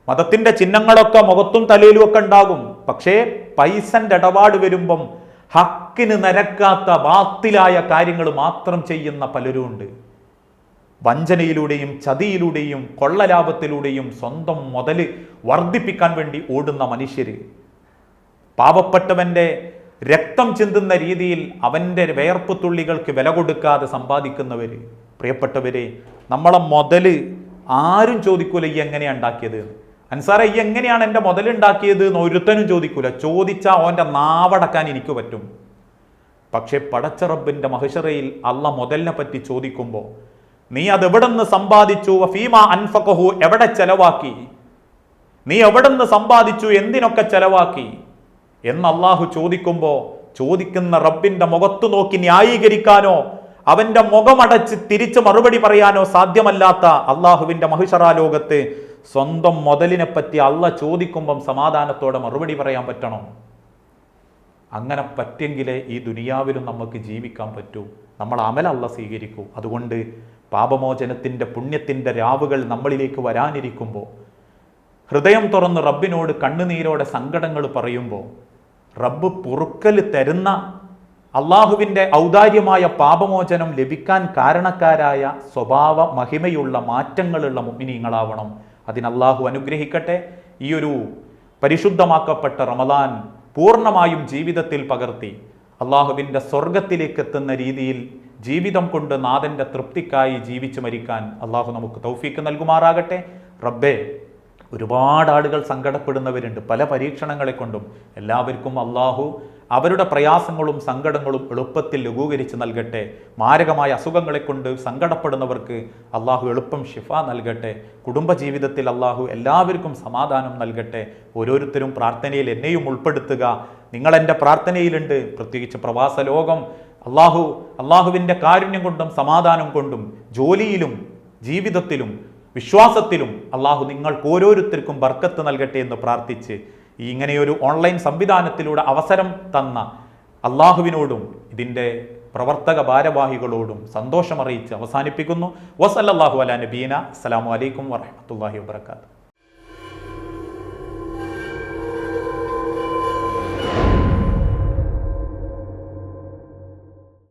മതത്തിൻ്റെ ചിഹ്നങ്ങളൊക്കെ മുഖത്തും തലയിലും ഒക്കെ ഉണ്ടാകും. പക്ഷേ പൈസൻ്റെ ഇടപാട് വരുമ്പം ഹക്കിന് നിരക്കാത്ത ബാത്തിലായ കാര്യങ്ങൾ മാത്രം ചെയ്യുന്ന പലരും ഉണ്ട്. വഞ്ചനയിലൂടെയും ചതിയിലൂടെയും കൊള്ളലാഭത്തിലൂടെയും സ്വന്തം മുതൽ വർദ്ധിപ്പിക്കാൻ വേണ്ടി ഓടുന്ന മനുഷ്യര്, പാവപ്പെട്ടവൻ്റെ രക്തം ചിന്തുന്ന രീതിയിൽ അവൻ്റെ വേർപ്പ് തുള്ളികൾക്ക് വില കൊടുക്കാതെ സമ്പാദിക്കുന്നവർ. പ്രിയപ്പെട്ടവരെ, നമ്മളെ മുതൽ ആരും ചോദിക്കൂല ഈ എങ്ങനെയാണ് ഉണ്ടാക്കിയത്. അൻസാറെ, ഈ എങ്ങനെയാണ് എൻ്റെ മുതലുണ്ടാക്കിയത് എന്ന് ഒരുത്തനും ചോദിക്കൂല. ചോദിച്ചാൽ അവൻ്റെ നാവടക്കാൻ എനിക്ക് പറ്റും. പക്ഷെ പടച്ച റബ്ബിൻ്റെ മഹ്ശറയിൽ അള്ളാഹ് മുതലിനെ പറ്റി ചോദിക്കുമ്പോൾ, നീ അതെവിടെ നിന്ന് സമ്പാദിച്ചു, ഫീമാ അൻഫഖഹു, എവിടെ ചെലവാക്കി, നീ എവിടെ നിന്ന് സമ്പാദിച്ചു, എന്തിനൊക്കെ ചെലവാക്കി എന്ന് അള്ളാഹു ചോദിക്കുമ്പോൾ, ചോദിക്കുന്ന റബ്ബിന്റെ മുഖത്ത് നോക്കി ന്യായീകരിക്കാനോ അവന്റെ മുഖമടച്ച് തിരിച്ച് മറുപടി പറയാനോ സാധ്യമല്ലാത്ത അള്ളാഹുവിന്റെ മഹിഷറാ ലോകത്ത് സ്വന്തം മുതലിനെ പറ്റി അള്ളാഹ് ചോദിക്കുമ്പം സമാധാനത്തോടെ മറുപടി പറയാൻ പറ്റണം. അങ്ങനെ പറ്റെങ്കിലേ ഈ ദുനിയാവിലും നമുക്ക് ജീവിക്കാൻ പറ്റൂ. നമ്മൾ അമൽ അള്ളാഹ് സ്വീകരിക്കൂ. അതുകൊണ്ട് പാപമോചനത്തിൻ്റെ പുണ്യത്തിൻ്റെ രാവുകൾ നമ്മളിലേക്ക് വരാനിരിക്കുമ്പോൾ ഹൃദയം തുറന്ന് റബ്ബിനോട് കണ്ണുനീരോടെ സങ്കടങ്ങൾ പറയുമ്പോൾ റബ്ബ് പൊറുക്കൽ തരുന്ന അള്ളാഹുവിൻ്റെ ഔദാര്യമായ പാപമോചനം ലഭിക്കാൻ കാരണക്കാരായ സ്വഭാവ മഹിമയുള്ള മാറ്റങ്ങളുള്ള മുഅ്മിനീങ്ങളാവണം. അതിന് അള്ളാഹു അനുഗ്രഹിക്കട്ടെ. ഈ ഒരു പരിശുദ്ധമാക്കപ്പെട്ട റമദാൻ പൂർണ്ണമായും ജീവിതത്തിൽ പകർത്തി അള്ളാഹുവിൻ്റെ സ്വർഗത്തിലേക്ക് എത്തുന്ന രീതിയിൽ ജീവിതം കൊണ്ട് നാഥൻ്റെ തൃപ്തിക്കായി ജീവിച്ചു മരിക്കാൻ അള്ളാഹു നമുക്ക് തൗഫീക്ക് നൽകുമാറാകട്ടെ. റബ്ബേ, ഒരുപാട് ആളുകൾ സങ്കടപ്പെടുന്നവരുണ്ട് പല പരീക്ഷണങ്ങളെ കൊണ്ടും. എല്ലാവർക്കും അള്ളാഹു അവരുടെ പ്രയാസങ്ങളും സങ്കടങ്ങളും എളുപ്പത്തിൽ ലഘൂകരിച്ച് നൽകട്ടെ. മാരകമായ അസുഖങ്ങളെ കൊണ്ട് സങ്കടപ്പെടുന്നവർക്ക് അള്ളാഹു എളുപ്പം ഷിഫ നൽകട്ടെ. കുടുംബജീവിതത്തിൽ അള്ളാഹു എല്ലാവർക്കും സമാധാനം നൽകട്ടെ. ഓരോരുത്തരും പ്രാർത്ഥനയിൽ എന്നെയും ഉൾപ്പെടുത്തുക. നിങ്ങൾ എൻ്റെ പ്രാർത്ഥനയിലുണ്ട്. പ്രത്യേകിച്ച് പ്രവാസ ലോകം അള്ളാഹുവിൻ്റെ കാരുണ്യം കൊണ്ടും സമാധാനം കൊണ്ടും ജോലിയിലും ജീവിതത്തിലും വിശ്വാസത്തിലും അള്ളാഹു നിങ്ങൾക്ക് ഓരോരുത്തർക്കും ബർക്കത്ത് നൽകട്ടെ എന്ന് പ്രാർത്ഥിച്ച് ഇങ്ങനെയൊരു ഓൺലൈൻ സംവിധാനത്തിലൂടെ അവസരം തന്ന അള്ളാഹുവിനോടും ഇതിൻ്റെ പ്രവർത്തക ഭാരവാഹികളോടും സന്തോഷമറിയിച്ച് അവസാനിപ്പിക്കുന്നു. വസല്ലല്ലാഹു അലാ നബീന. അസ്സലാമു അലൈക്കും വറഹ്മത്തുള്ളാഹി വബറകാതുഹു.